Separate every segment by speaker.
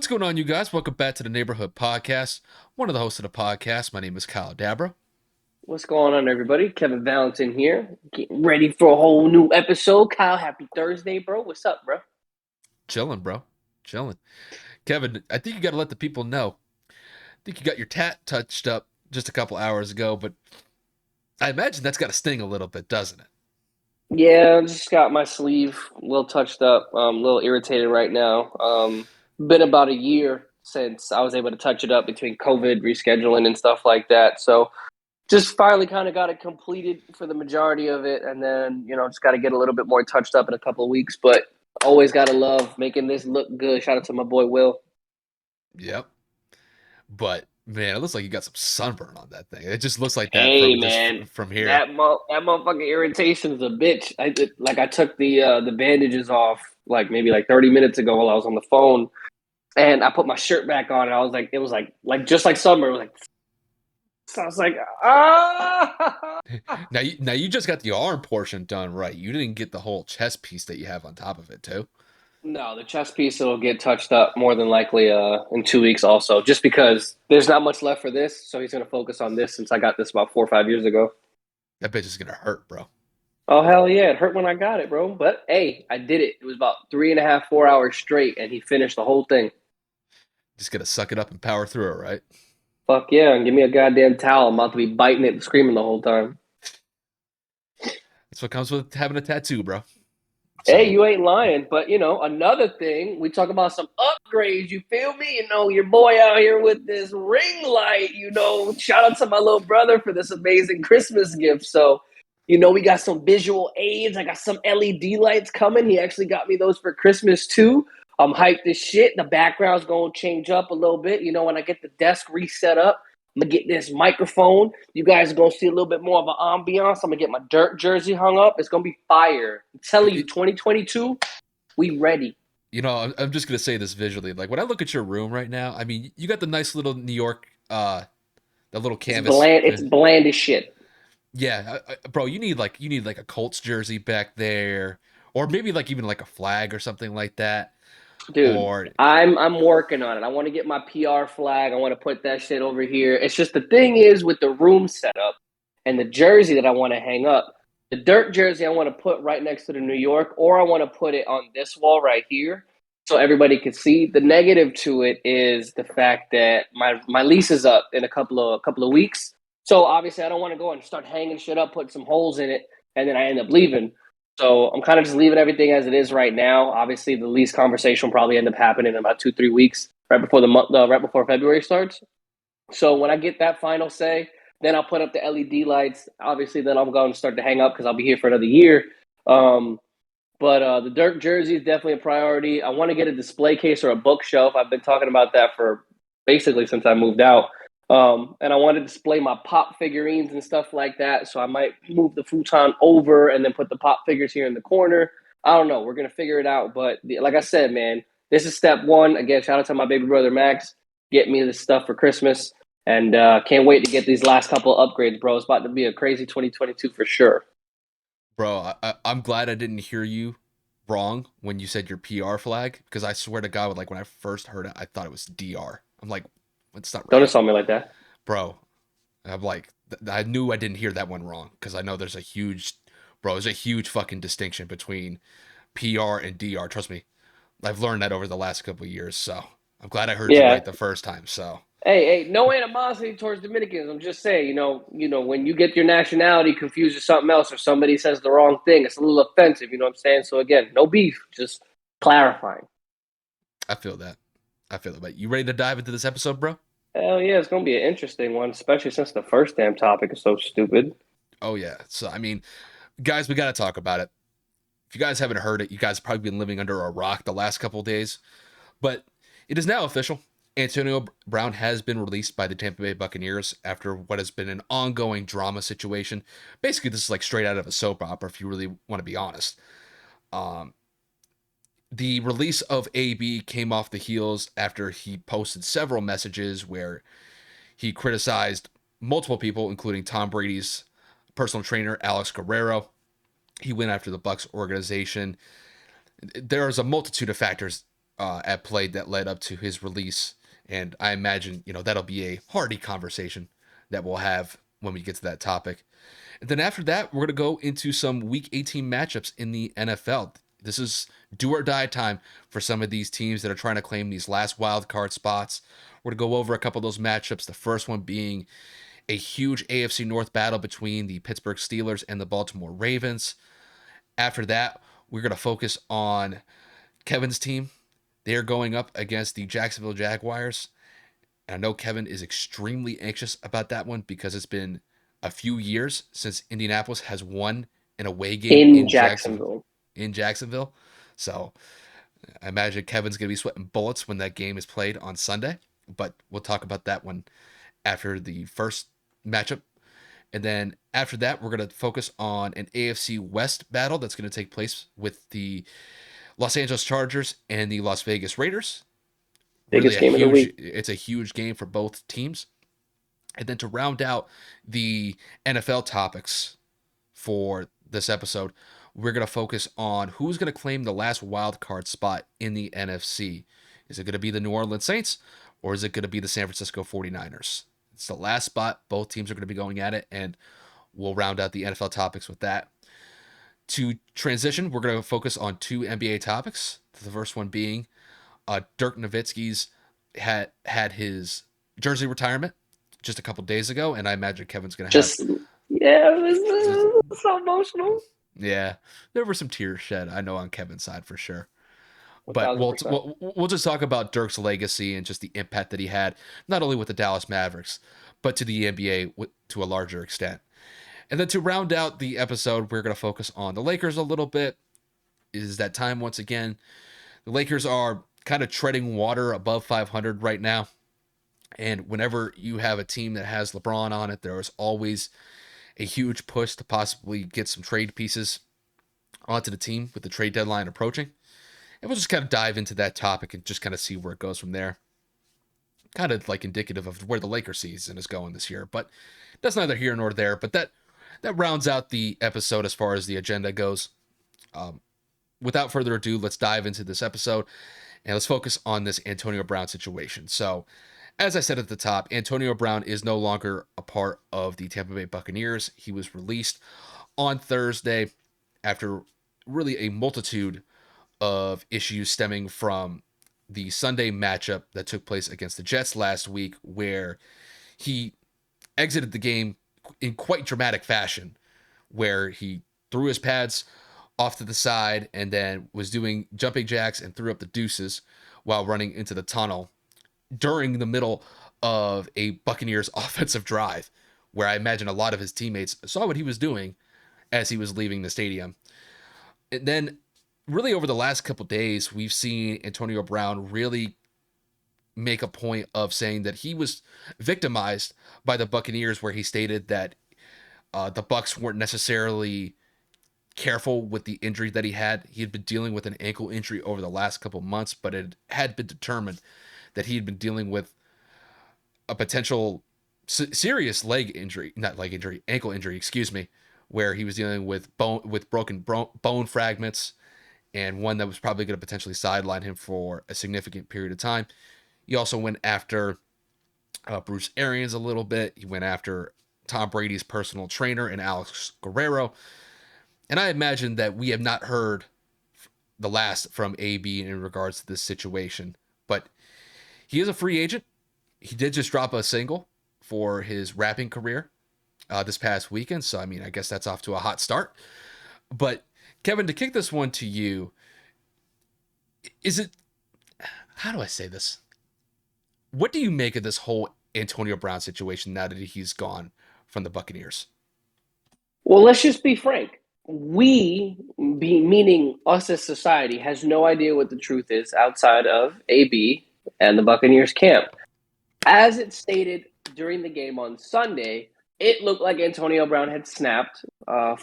Speaker 1: What's going on, you guys? Welcome back to the Neighborhood Podcast. One of the hosts of the podcast. My name is Kyle Dabra.
Speaker 2: What's going on, everybody? Kevin Valentin here. Getting ready for a whole new episode. Kyle, happy Thursday, bro. What's up, bro?
Speaker 1: Chilling, bro. Chilling. Kevin, I think you got to let the people know. I think you got your tat touched up just a couple hours ago, but I imagine that's got to sting a little bit, doesn't it?
Speaker 2: Yeah, I just got my sleeve a little touched up. A little irritated right now. Been about a year since I was able to touch it up between COVID, rescheduling, and stuff like that. So just finally kind of got it completed for the majority of it. And then, just got to get a little bit more touched up in a couple of weeks. But always got to love making this look good. Shout out to my boy, Will.
Speaker 1: Yep. But man, it looks like you got some sunburn on that thing. It just looks like that
Speaker 2: Hey
Speaker 1: from
Speaker 2: man,
Speaker 1: from here.
Speaker 2: that motherfucking irritation is a bitch. I took the bandages off like maybe like 30 minutes ago while I was on the phone, and I put my shirt back on, and I was like, it was like just like summer. It was like, so I was like, ah.
Speaker 1: Now you just got the arm portion done right. You didn't get the whole chest piece that you have on top of it too.
Speaker 2: No, the chest piece will get touched up more than likely in 2 weeks also, just because there's not much left for this, so he's gonna focus on this since I got this about 4 or 5 years ago.
Speaker 1: That bitch is gonna hurt, bro.
Speaker 2: Oh hell yeah, it hurt when I got it, bro. But hey, I did it. It was about 3.5, 4 hours straight, and he finished the whole thing.
Speaker 1: Just gotta suck it up and power through it, right?
Speaker 2: Fuck yeah, and give me a goddamn towel. I'm about to be biting it and screaming the whole time.
Speaker 1: That's what comes with having a tattoo, bro.
Speaker 2: Hey, you ain't lying. But another thing, we talk about some upgrades. You feel me? Your boy out here with this ring light. Shout out to my little brother for this amazing Christmas gift. So, we got some visual aids. I got some LED lights coming. He actually got me those for Christmas too. I'm hyped as shit. The background's gonna change up a little bit. When I get the desk reset up, I'm gonna get this microphone. You guys are gonna see a little bit more of an ambiance. I'm gonna get my Dirk jersey hung up. It's gonna be fire. I'm telling you, 2022, we ready.
Speaker 1: I'm just gonna say this visually. Like when I look at your room right now, I mean, you got the nice little New York, that little
Speaker 2: It's
Speaker 1: canvas.
Speaker 2: bland. It's bland as shit.
Speaker 1: Yeah, bro, you need like a Colts jersey back there, or maybe like even like a flag or something like that.
Speaker 2: Dude,
Speaker 1: Or
Speaker 2: I'm working on it. I want to get my PR flag. I want to put that shit over here. It's just the thing is with the room setup and the jersey that I want to hang up. The Dirk jersey I want to put right next to the New York, or I want to put it on this wall right here so everybody can see. The negative to it is the fact that my lease is up in a couple of weeks. So obviously I don't want to go and start hanging shit up, putting some holes in it, and then I end up leaving. So I'm kind of just leaving everything as it is right now. Obviously, the lease conversation will probably end up happening in about 2-3 weeks, right before the month, right before February starts. So when I get that final say, then I'll put up the LED lights. Obviously, then I'm going to start to hang up because I'll be here for another year. But the Dirk jersey is definitely a priority. I want to get a display case or a bookshelf. I've been talking about that for basically since I moved out. And I want to display my pop figurines and stuff like that. So I might move the futon over and then put the pop figures here in the corner. I don't know. We're going to figure it out. But like I said, man, this is step one. Again, shout out to my baby brother, Max. Get me this stuff for Christmas. And can't wait to get these last couple of upgrades, bro. It's about to be a crazy 2022 for sure.
Speaker 1: bro, I'm glad I didn't hear you wrong when you said your PR flag, because I swear to God, like when I first heard it, I thought it was DR. I'm like, it's not
Speaker 2: Don't
Speaker 1: right,
Speaker 2: insult me like that.
Speaker 1: bro. I'm like, I knew I didn't hear that one wrong because I know there's a huge fucking distinction between PR and DR. Trust me, I've learned that over the last couple of years. So I'm glad I heard you
Speaker 2: Yeah.
Speaker 1: right the first time. So
Speaker 2: Hey, no animosity towards Dominicans. I'm just saying, when you get your nationality confused with something else or somebody says the wrong thing, it's a little offensive. You know what I'm saying? So again, no beef, just clarifying.
Speaker 1: I feel that. I feel it. But you ready to dive into this episode, bro?
Speaker 2: Hell yeah, it's gonna be an interesting one, especially since the first damn topic is so stupid.
Speaker 1: Oh yeah. So I mean, guys, we got to talk about it. If you guys haven't heard it, you guys have probably been living under a rock the last couple of days. But it is now official. Antonio Brown has been released by the Tampa Bay Buccaneers after what has been an ongoing drama situation. Basically, this is like straight out of a soap opera, if you really want to be honest. Um, the release of AB came off the heels after he posted several messages where he criticized multiple people, including Tom Brady's personal trainer, Alex Guerrero. He went after the Bucs organization. There's a multitude of factors at play that led up to his release. And I imagine, that'll be a hearty conversation that we'll have when we get to that topic. And then after that, we're going to go into some Week 18 matchups in the NFL. This is do or die time for some of these teams that are trying to claim these last wild card spots. We're going to go over a couple of those matchups. The first one being a huge AFC North battle between the Pittsburgh Steelers and the Baltimore Ravens. After that, we're going to focus on Kevin's team. They're going up against the Jacksonville Jaguars. And I know Kevin is extremely anxious about that one because it's been a few years since Indianapolis has won an away game in Jacksonville. So I imagine Kevin's going to be sweating bullets when that game is played on Sunday. But we'll talk about that one after the first matchup. And then after that, we're going to focus on an AFC West battle that's going to take place with the Los Angeles Chargers and the Las Vegas Raiders.
Speaker 2: Biggest game of the week.
Speaker 1: It's a huge game for both teams. And then to round out the NFL topics for this episode, we're going to focus on who's going to claim the last wild card spot in the NFC. Is it going to be the New Orleans Saints or is it going to be the San Francisco 49ers? It's the last spot. Both teams are going to be going at it, and we'll round out the NFL topics with that. To transition, we're going to focus on two NBA topics. The first one being Dirk Nowitzki's had his jersey retirement just a couple days ago, and I imagine Kevin's going to have...
Speaker 2: Yeah, it was so emotional.
Speaker 1: Yeah, there were some tears shed, I know, on Kevin's side for sure. But we'll just talk about Dirk's legacy and just the impact that he had, not only with the Dallas Mavericks, but to the NBA to a larger extent. And then to round out the episode, we're going to focus on the Lakers a little bit. It is that time once again. The Lakers are kind of treading water above 500 right now. And whenever you have a team that has LeBron on it, there is always a huge push to possibly get some trade pieces onto the team with the trade deadline approaching. And we'll just kind of dive into that topic and just kind of see where it goes from there. Kind of like indicative of where the Lakers season is going this year. But that's neither here nor there. But that rounds out the episode as far as the agenda goes. Without further ado, let's dive into this episode. And let's focus on this Antonio Brown situation. So, as I said at the top, Antonio Brown is no longer a part of the Tampa Bay Buccaneers. He was released on Thursday after really a multitude of issues stemming from the Sunday matchup that took place against the Jets last week, where he exited the game in quite dramatic fashion, where he threw his pads off to the side and then was doing jumping jacks and threw up the deuces while running into the tunnel during the middle of a Buccaneers offensive drive, where I imagine a lot of his teammates saw what he was doing as he was leaving the stadium. And then really over the last couple days, we've seen Antonio Brown really make a point of saying that he was victimized by the Buccaneers, where he stated that the Bucs weren't necessarily careful with the injury that he had. He had been dealing with an ankle injury over the last couple months, but it had been determined that he had been dealing with a potential serious ankle injury, where he was dealing with broken bone fragments, and one that was probably going to potentially sideline him for a significant period of time. He also went after Bruce Arians a little bit. He went after Tom Brady's personal trainer and Alex Guerrero. And I imagine that we have not heard the last from AB in regards to this situation. But he is a free agent. He did just drop a single for his rapping career this past weekend. So, I mean, I guess that's off to a hot start. But Kevin, to kick this one to you, how do I say this? What do you make of this whole Antonio Brown situation now that he's gone from the Buccaneers?
Speaker 2: Well, let's just be frank. Meaning us as society, has no idea what the truth is outside of AB and the Buccaneers camp. As it stated during the game on Sunday, it looked like Antonio Brown had snapped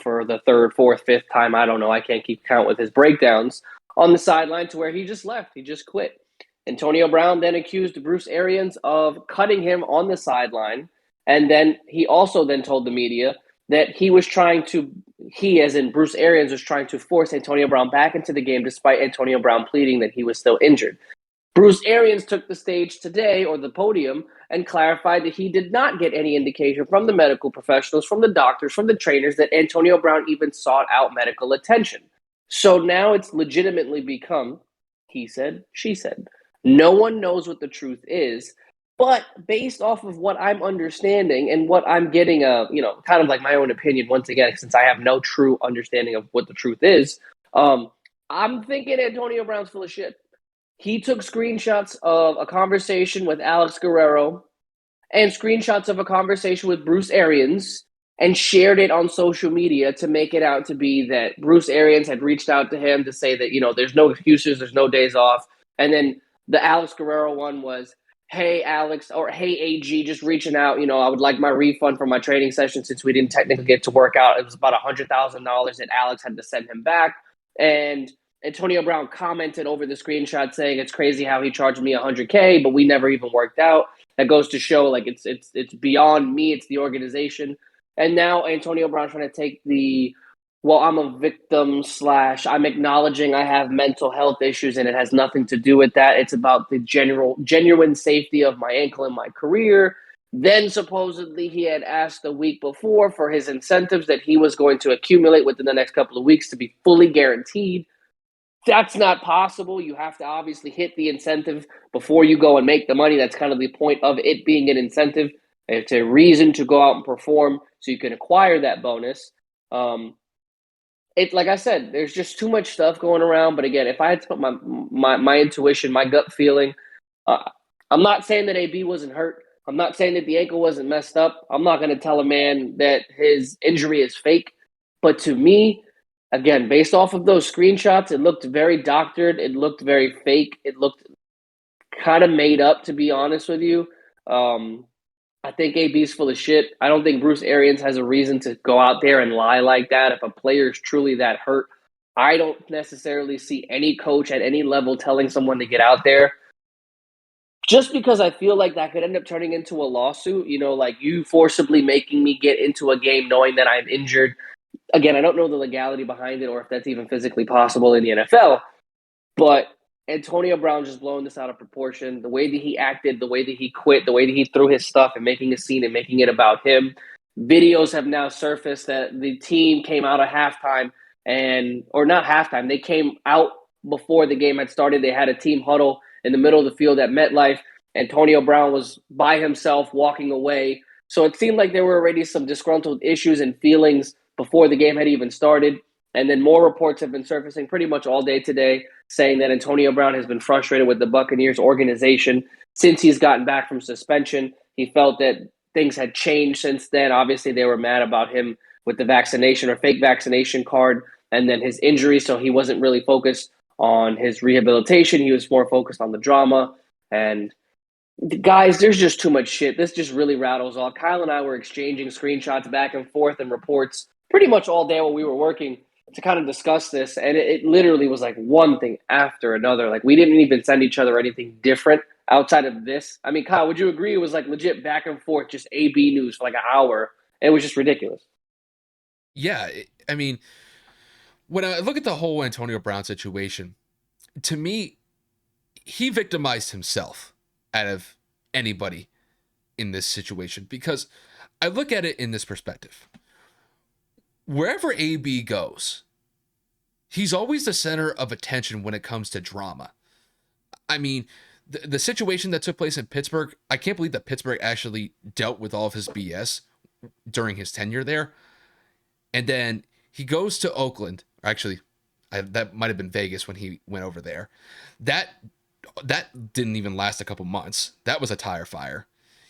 Speaker 2: for the third, fourth, fifth time. I don't know. I can't keep count with his breakdowns on the sideline, to where he just left. He just quit. Antonio Brown then accused Bruce Arians of cutting him on the sideline. And then he also then told the media that he was trying to he, as in Bruce Arians, was trying to force Antonio Brown back into the game despite Antonio Brown pleading that he was still injured. Bruce Arians took the stage today, or the podium, and clarified that he did not get any indication from the medical professionals, from the doctors, from the trainers that Antonio Brown even sought out medical attention. So now it's legitimately become, he said, she said. No one knows what the truth is. But based off of what I'm understanding and what I'm getting, kind of like my own opinion, once again, since I have no true understanding of what the truth is, I'm thinking Antonio Brown's full of shit. He took screenshots of a conversation with Alex Guerrero and screenshots of a conversation with Bruce Arians and shared it on social media to make it out to be that Bruce Arians had reached out to him to say that, there's no excuses, there's no days off. And then the Alex Guerrero one was, hey, Alex, or hey, AG, just reaching out. I would like my refund from my training session since we didn't technically get to work out. It was about $100,000 that Alex had to send him back. And Antonio Brown commented over the screenshot saying it's crazy how he charged me $100K, but we never even worked out. That goes to show like it's beyond me, it's the organization. And now Antonio Brown trying to take I'm a victim / I'm acknowledging I have mental health issues and it has nothing to do with that. It's about the genuine safety of my ankle and my career. Then supposedly he had asked the week before for his incentives that he was going to accumulate within the next couple of weeks to be fully guaranteed. That's not possible. You have to obviously hit the incentive before you go and make the money. That's kind of the point of it being an incentive. It's a reason to go out and perform so you can acquire that bonus. Like I said, there's just too much stuff going around. But again, if I had to put my intuition, my gut feeling, I'm not saying that AB wasn't hurt. I'm not saying that the ankle wasn't messed up. I'm not going to tell a man that his injury is fake. But to me, again, based off of those screenshots, it looked very doctored. It looked very fake. It looked kind of made up, to be honest with you. I think AB's full of shit. I don't think Bruce Arians has a reason to go out there and lie like that. If a player is truly that hurt, I don't necessarily see any coach at any level telling someone to get out there. Just because I feel like that could end up turning into a lawsuit, like you forcibly making me get into a game knowing that I'm injured. Again, I don't know the legality behind it or if that's even physically possible in the NFL, but Antonio Brown just blowing this out of proportion. The way that he acted, the way that he quit, the way that he threw his stuff and making a scene and making it about him. Videos have now surfaced that the team came out of halftime or not halftime. They came out before the game had started. They had a team huddle in the middle of the field at MetLife. Antonio Brown was by himself walking away. So it seemed like there were already some disgruntled issues and feelings before the game had even started. And then more reports have been surfacing pretty much all day today saying that Antonio Brown has been frustrated with the Buccaneers organization since he's gotten back from suspension. He felt that things had changed since then. Obviously, they were mad about him with the vaccination or fake vaccination card and then his injury. So he wasn't really focused on his rehabilitation. He was more focused on the drama. And guys, there's just too much shit. This just really rattles off. Kyle and I were exchanging screenshots back and forth and reports pretty much all day while we were working to kind of discuss this. And it literally was like one thing after another. Like we didn't even send each other anything different outside of this. I mean, Kyle, would you agree it was like legit back and forth, just AB news for like an hour? It was just ridiculous.
Speaker 1: Yeah. I mean, when I look at the whole Antonio Brown situation, to me, he victimized himself out of anybody in this situation because I look at it in this perspective. Wherever AB goes, he's always the center of attention when it comes to drama. I mean, the situation that took place in Pittsburgh, I can't believe that Pittsburgh actually dealt with all of his BS during his tenure there. And then he goes to Oakland. Actually, that might have been Vegas when he went over there. That didn't even last a couple months. That was a tire fire.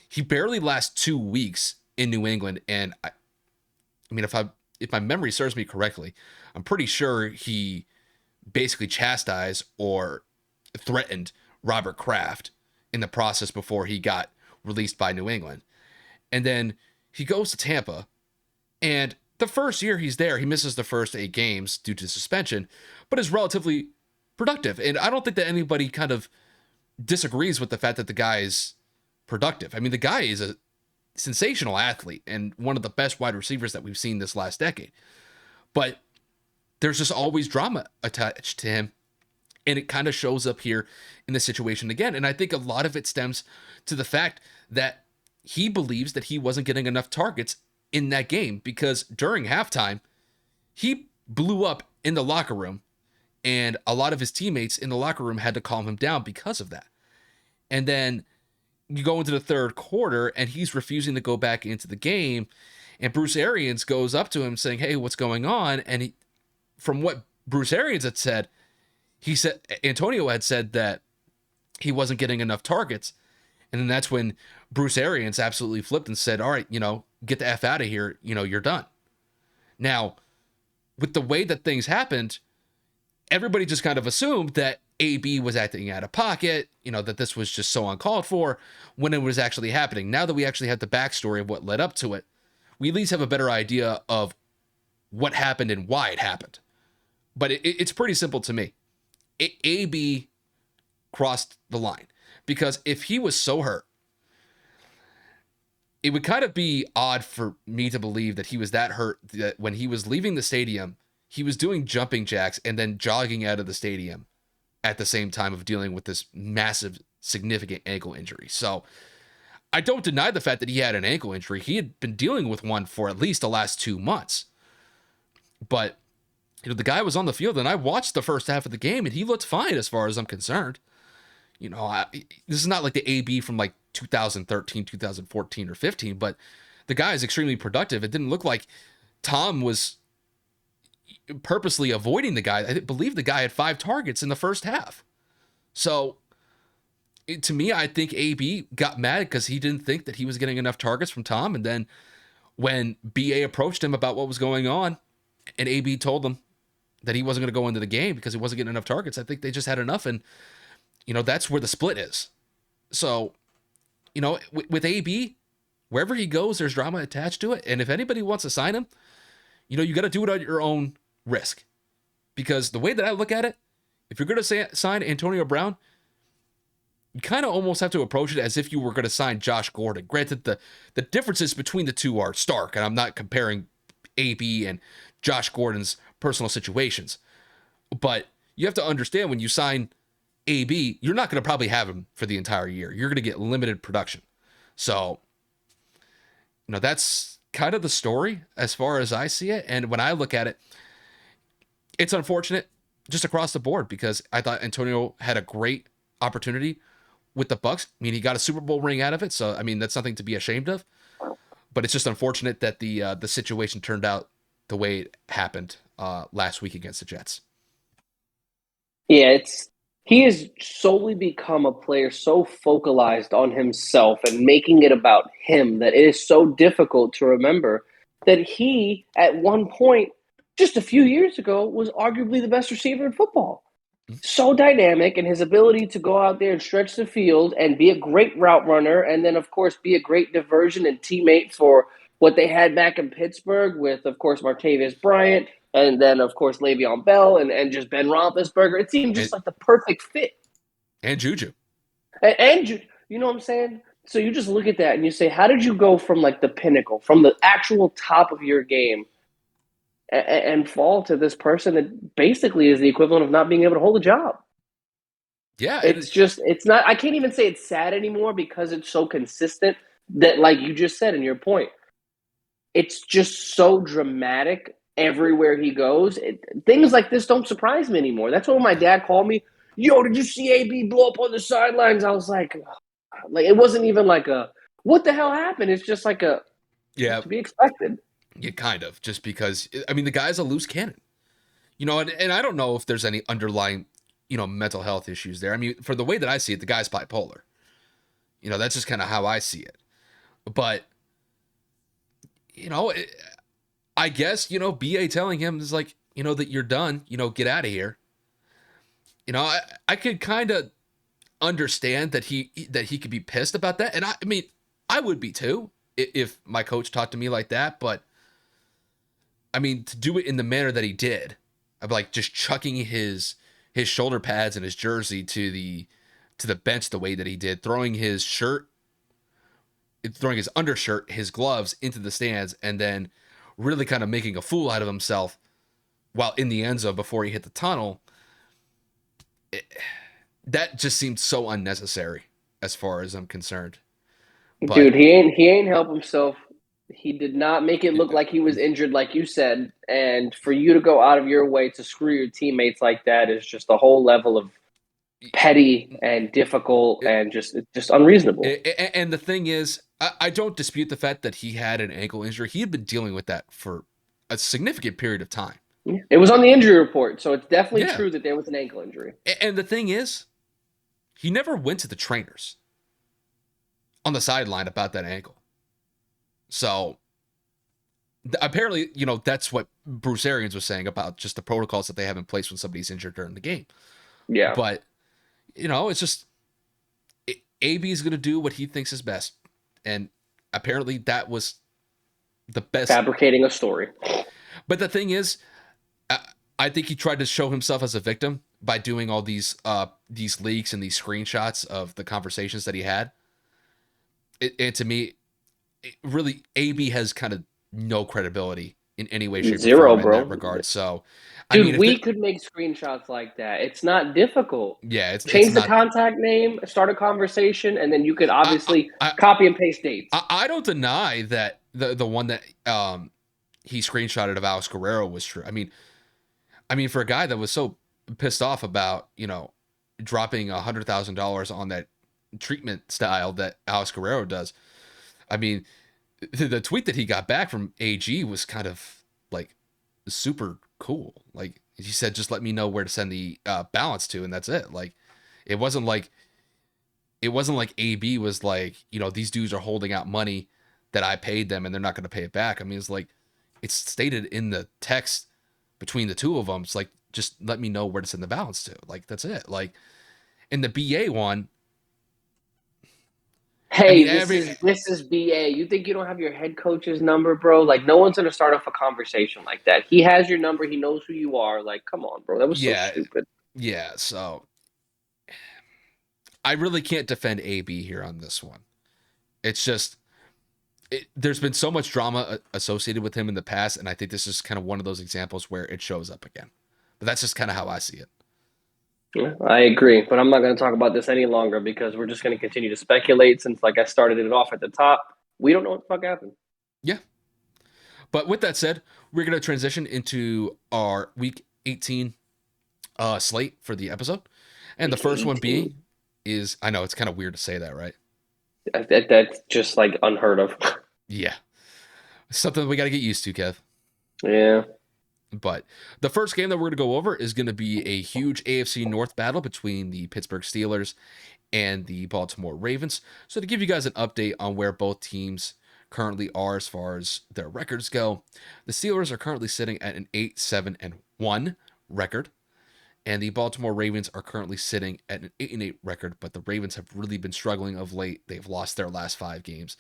Speaker 1: He barely lasts 2 weeks in New England. And I mean, if my memory serves me correctly, I'm pretty sure he basically chastised or threatened Robert Kraft in the process before he got released by New England. And then he goes to Tampa, and the first year he's there, he misses the first 8 games due to suspension, but is relatively productive. And I don't think that anybody kind of disagrees with the fact that the guy is productive. I mean, the guy is a sensational athlete and one of the best wide receivers that we've seen this last decade. But there's just always drama attached to him. And it kind of shows up here in this situation again. And I think a lot of it stems to the fact that he believes that he wasn't getting enough targets in that game, because during halftime, he blew up in the locker room, and a lot of his teammates in the locker room had to calm him down because of that. And then you go into the third quarter, and he's refusing to go back into the game, and Bruce Arians goes up to him saying, "Hey, what's going on?" And from what Bruce Arians had said, he said Antonio had said that he wasn't getting enough targets. And then that's when Bruce Arians absolutely flipped and said, "All right, get the F out of here. You're done." Now, with the way that things happened, everybody just kind of assumed that AB was acting out of pocket, that this was just so uncalled for, when it was actually happening. Now that we actually have the backstory of what led up to it, we at least have a better idea of what happened and why it happened. But it's pretty simple to me. AB crossed the line, because if he was so hurt, it would kind of be odd for me to believe that he was that hurt that when he was leaving the stadium, he was doing jumping jacks and then jogging out of the stadium at the same time of dealing with this massive, significant ankle injury. So I don't deny the fact that he had an ankle injury. He had been dealing with one for at least the last 2 months. But the guy was on the field, and I watched the first half of the game, and he looked fine as far as I'm concerned. This is not like the AB from like 2013, 2014, or 15, but the guy is extremely productive. It didn't look like Tom was purposely avoiding the guy. I believe the guy had 5 targets in the first half. So to me, I think AB got mad because he didn't think that he was getting enough targets from Tom. And then when BA approached him about what was going on, and AB told him that he wasn't going to go into the game because he wasn't getting enough targets, I think they just had enough. And, that's where the split is. So, with AB, wherever he goes, there's drama attached to it. And if anybody wants to sign him, you got to do it at your own risk. Because the way that I look at it, if you're going to sign Antonio Brown, you kind of almost have to approach it as if you were going to sign Josh Gordon. Granted, the differences between the two are stark, and I'm not comparing AB and Josh Gordon's personal situations. But you have to understand, when you sign AB, you're not going to probably have him for the entire year. You're going to get limited production. So, that's kind of the story as far as I see it. And when I look at it, it's unfortunate just across the board, because I thought Antonio had a great opportunity with the Bucs. I mean, he got a Super Bowl ring out of it. So, I mean, that's nothing to be ashamed of. But it's just unfortunate that the situation turned out the way it happened last week against the Jets.
Speaker 2: Yeah, he has solely become a player so focalized on himself and making it about him that it is so difficult to remember that he, at one point, just a few years ago, was arguably the best receiver in football. So dynamic, and his ability to go out there and stretch the field and be a great route runner, and then, of course, be a great diversion and teammate for what they had back in Pittsburgh with, of course, Martavis Bryant, and then, of course, Le'Veon Bell and just Ben Roethlisberger. It seemed just like the perfect fit.
Speaker 1: And Juju.
Speaker 2: And you know what I'm saying? So you just look at that and you say, how did you go from like the pinnacle, from the actual top of your game, and fall to this person that basically is the equivalent of not being able to hold a job?
Speaker 1: Yeah.
Speaker 2: It's not, I can't even say it's sad anymore, because it's so consistent that, like you just said in your point, it's just so dramatic everywhere he goes. Things like this don't surprise me anymore. That's when my dad called me, "Yo, did you see AB blow up on the sidelines?" I was like it wasn't even like a, what the hell happened? It's just like to be expected.
Speaker 1: Yeah, kind of. Just because, I mean, the guy's a loose cannon. And I don't know if there's any underlying, mental health issues there. I mean, for the way that I see it, the guy's bipolar. That's just kind of how I see it. But, I guess, BA telling him is like, that you're done, get out of here. I could kind of understand that he could be pissed about that. And I mean, I would be too if my coach talked to me like that. But I mean, to do it in the manner that he did, of like just chucking his shoulder pads and his jersey to the bench the way that he did, throwing his undershirt, his gloves into the stands, and then really kind of making a fool out of himself while in the end zone before he hit the tunnel, it, that just seemed so unnecessary as far as I'm concerned. But
Speaker 2: Dude, he ain't help himself. He did not make it look like he was injured, like you said. And for you to go out of your way to screw your teammates like that is just a whole level of petty and difficult and just unreasonable.
Speaker 1: and the thing is, I don't dispute the fact that he had an ankle injury. He had been dealing with that for a significant period of time.
Speaker 2: It was on the injury report, so it's definitely
Speaker 1: Yeah.
Speaker 2: true that there was an ankle injury.
Speaker 1: And the thing is, he never went to the trainers on the sideline about that ankle. So apparently, that's what Bruce Arians was saying about just the protocols that they have in place when somebody's injured during the game.
Speaker 2: Yeah.
Speaker 1: But, it's just AB is going to do what he thinks is best. And apparently that was the best.
Speaker 2: Fabricating a story.
Speaker 1: But the thing is, I think he tried to show himself as a victim by doing all these leaks and these screenshots of the conversations that he had. And to me, really, AB has kind of no credibility in any way, shape, or form in that regard. So,
Speaker 2: dude, we could make screenshots like that. It's not difficult.
Speaker 1: Yeah,
Speaker 2: change the contact name, start a conversation, and then you could obviously copy and paste dates.
Speaker 1: I don't deny that the one that he screenshotted of Alex Guerrero was true. I mean, for a guy that was so pissed off about dropping $100,000 on that treatment style that Alex Guerrero does, I mean, the tweet that he got back from AG was kind of like super cool. Like he said, just let me know where to send the balance to, and that's it. Like it wasn't like AB was like, these dudes are holding out money that I paid them and they're not going to pay it back. I mean, it's like it's stated in the text between the two of them. It's like, just let me know where to send the balance to. Like that's it. Like in the BA one.
Speaker 2: Hey, this is BA. You think you don't have your head coach's number, bro? Like, no one's gonna start off a conversation like that. He has your number. He knows who you are. Like, come on, bro. That was so stupid.
Speaker 1: Yeah. So I really can't defend AB here on this one. It's just there's been so much drama associated with him in the past, and I think this is kind of one of those examples where it shows up again. But that's just kind of how I see it.
Speaker 2: Yeah, I agree, but I'm not going to talk about this any longer because we're just going to continue to speculate since, like I started it off at the top, we don't know what the fuck happened.
Speaker 1: Yeah. But with that said, we're going to transition into our Week 18 slate for the episode. And the first one being is, I know it's kind of weird to say that, right?
Speaker 2: That's just like unheard of.
Speaker 1: Yeah. Something we got to get used to, Kev.
Speaker 2: Yeah.
Speaker 1: But the first game that we're going to go over is going to be a huge AFC North battle between the Pittsburgh Steelers and the Baltimore Ravens. So to give you guys an update on where both teams currently are as far as their records go, the Steelers are currently sitting at an 8-7-1 record, and the Baltimore Ravens are currently sitting at an 8-8 record, but the Ravens have really been struggling of late. They've lost their last 5 games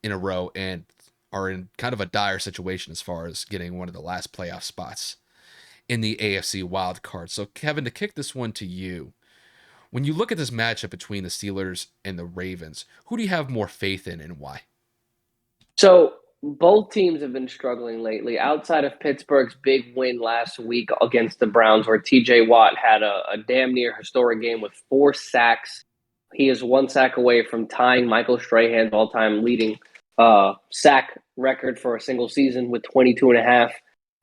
Speaker 1: in a row, and are in kind of a dire situation as far as getting one of the last playoff spots in the AFC Wild Card. So, Kevin, to kick this one to you, when you look at this matchup between the Steelers and the Ravens, who do you have more faith in and why?
Speaker 2: So, both teams have been struggling lately. Outside of Pittsburgh's big win last week against the Browns, where TJ Watt had a damn near historic game with 4 sacks. He is 1 sack away from tying Michael Strahan's all-time leading sack record for a single season with 22.5.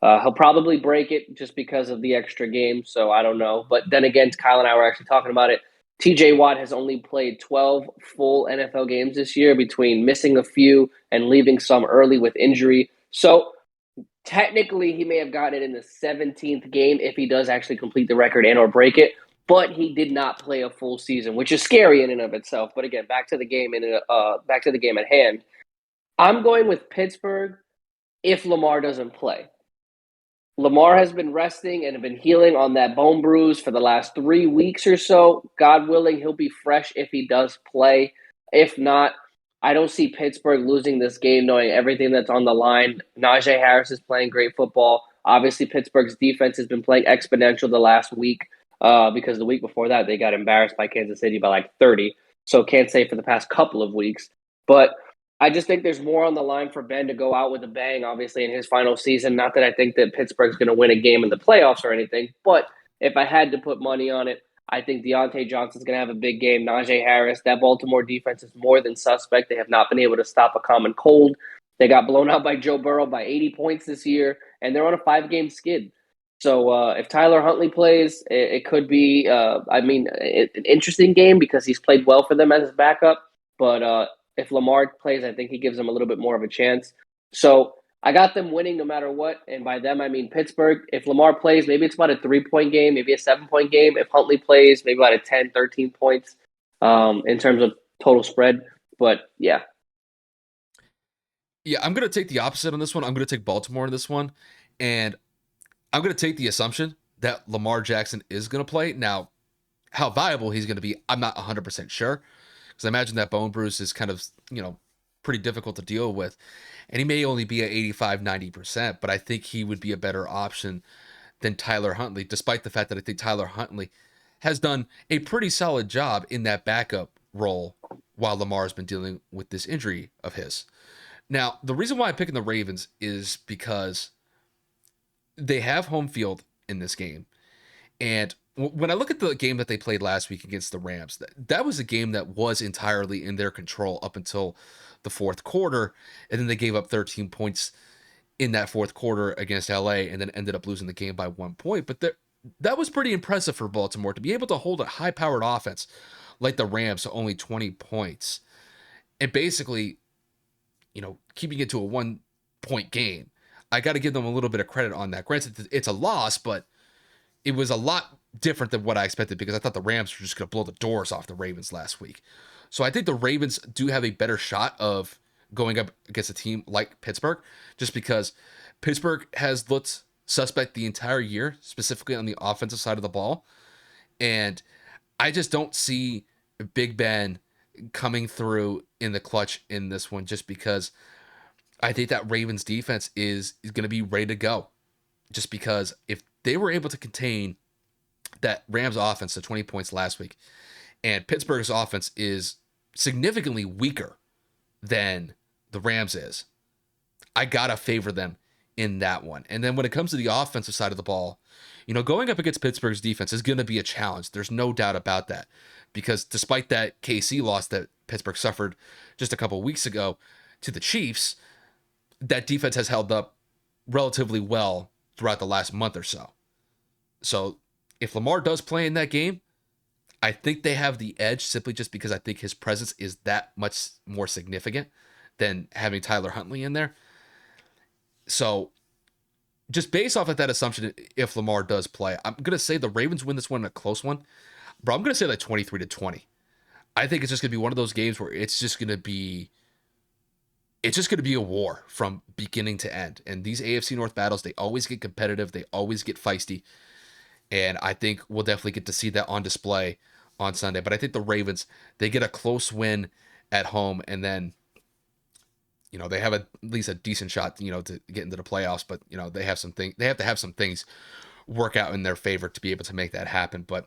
Speaker 2: He'll probably break it just because of the extra game, so I don't know. But then again, Kyle and I were actually talking about it. TJ Watt has only played 12 full NFL games this year, between missing a few and leaving some early with injury. So technically, he may have gotten it in the 17th game if he does actually complete the record and or break it. But he did not play a full season, which is scary in and of itself. But again, back to the game at hand. I'm going with Pittsburgh if Lamar doesn't play. Lamar has been resting and been healing on that bone bruise for the last 3 weeks or so. God willing, he'll be fresh if he does play. If not, I don't see Pittsburgh losing this game knowing everything that's on the line. Najee Harris is playing great football. Obviously, Pittsburgh's defense has been playing exponential the last week because the week before that, they got embarrassed by Kansas City by like 30. So can't say for the past couple of weeks. But I just think there's more on the line for Ben to go out with a bang, obviously, in his final season. Not that I think that Pittsburgh's going to win a game in the playoffs or anything, but if I had to put money on it, I think Deontay Johnson's going to have a big game. Najee Harris, that Baltimore defense is more than suspect. They have not been able to stop a common cold. They got blown out by Joe Burrow by 80 points this year, and they're on a 5-game skid. So if Tyler Huntley plays, it could be, an interesting game because he's played well for them as his backup. But if Lamar plays, I think he gives them a little bit more of a chance. So I got them winning no matter what. And by them, I mean Pittsburgh. If Lamar plays, maybe it's about a 3-point game, maybe a 7-point game. If Huntley plays, maybe about a 10, 13 points in terms of total spread. But yeah.
Speaker 1: Yeah, I'm going to take the opposite on this one. I'm going to take Baltimore in this one. And I'm going to take the assumption that Lamar Jackson is going to play. Now, how viable he's going to be, I'm not 100% sure. Because I imagine that bone bruise is kind of, pretty difficult to deal with. And he may only be at 85, 90%, but I think he would be a better option than Tyler Huntley, despite the fact that I think Tyler Huntley has done a pretty solid job in that backup role while Lamar has been dealing with this injury of his. Now, the reason why I'm picking the Ravens is because they have home field in this game. And when I look at the game that they played last week against the Rams, that was a game that was entirely in their control up until the fourth quarter. And then they gave up 13 points in that fourth quarter against LA and then ended up losing the game by 1 point. But that was pretty impressive for Baltimore to be able to hold a high-powered offense like the Rams to only 20 points. And basically, keeping it to a 1-point game. I got to give them a little bit of credit on that. Granted, it's a loss, but it was a lot different than what I expected because I thought the Rams were just going to blow the doors off the Ravens last week. So I think the Ravens do have a better shot of going up against a team like Pittsburgh, just because Pittsburgh has looked suspect the entire year, specifically on the offensive side of the ball. And I just don't see Big Ben coming through in the clutch in this one, just because I think that Ravens defense is going to be ready to go. Just because if they were able to contain that Rams offense to 20 points last week, and Pittsburgh's offense is significantly weaker than the Rams is, I got to favor them in that one. And then when it comes to the offensive side of the ball, going up against Pittsburgh's defense is going to be a challenge. There's no doubt about that. Because despite that KC loss that Pittsburgh suffered just a couple of weeks ago to the Chiefs, that defense has held up relatively well throughout the last month or so. So if Lamar does play in that game, I think they have the edge simply just because I think his presence is that much more significant than having Tyler Huntley in there. So just based off of that assumption, if Lamar does play, I'm going to say the Ravens win this one in a close one. Bro, I'm going to say like 23-20. I think it's just going to be one of those games where it's just going to be a war from beginning to end. And these AFC North battles, they always get competitive. They always get feisty. And I think we'll definitely get to see that on display on Sunday. But I think the Ravens, they get a close win at home. And then, they have at least a decent shot, to get into the playoffs. But, they have to have some things work out in their favor to be able to make that happen. But,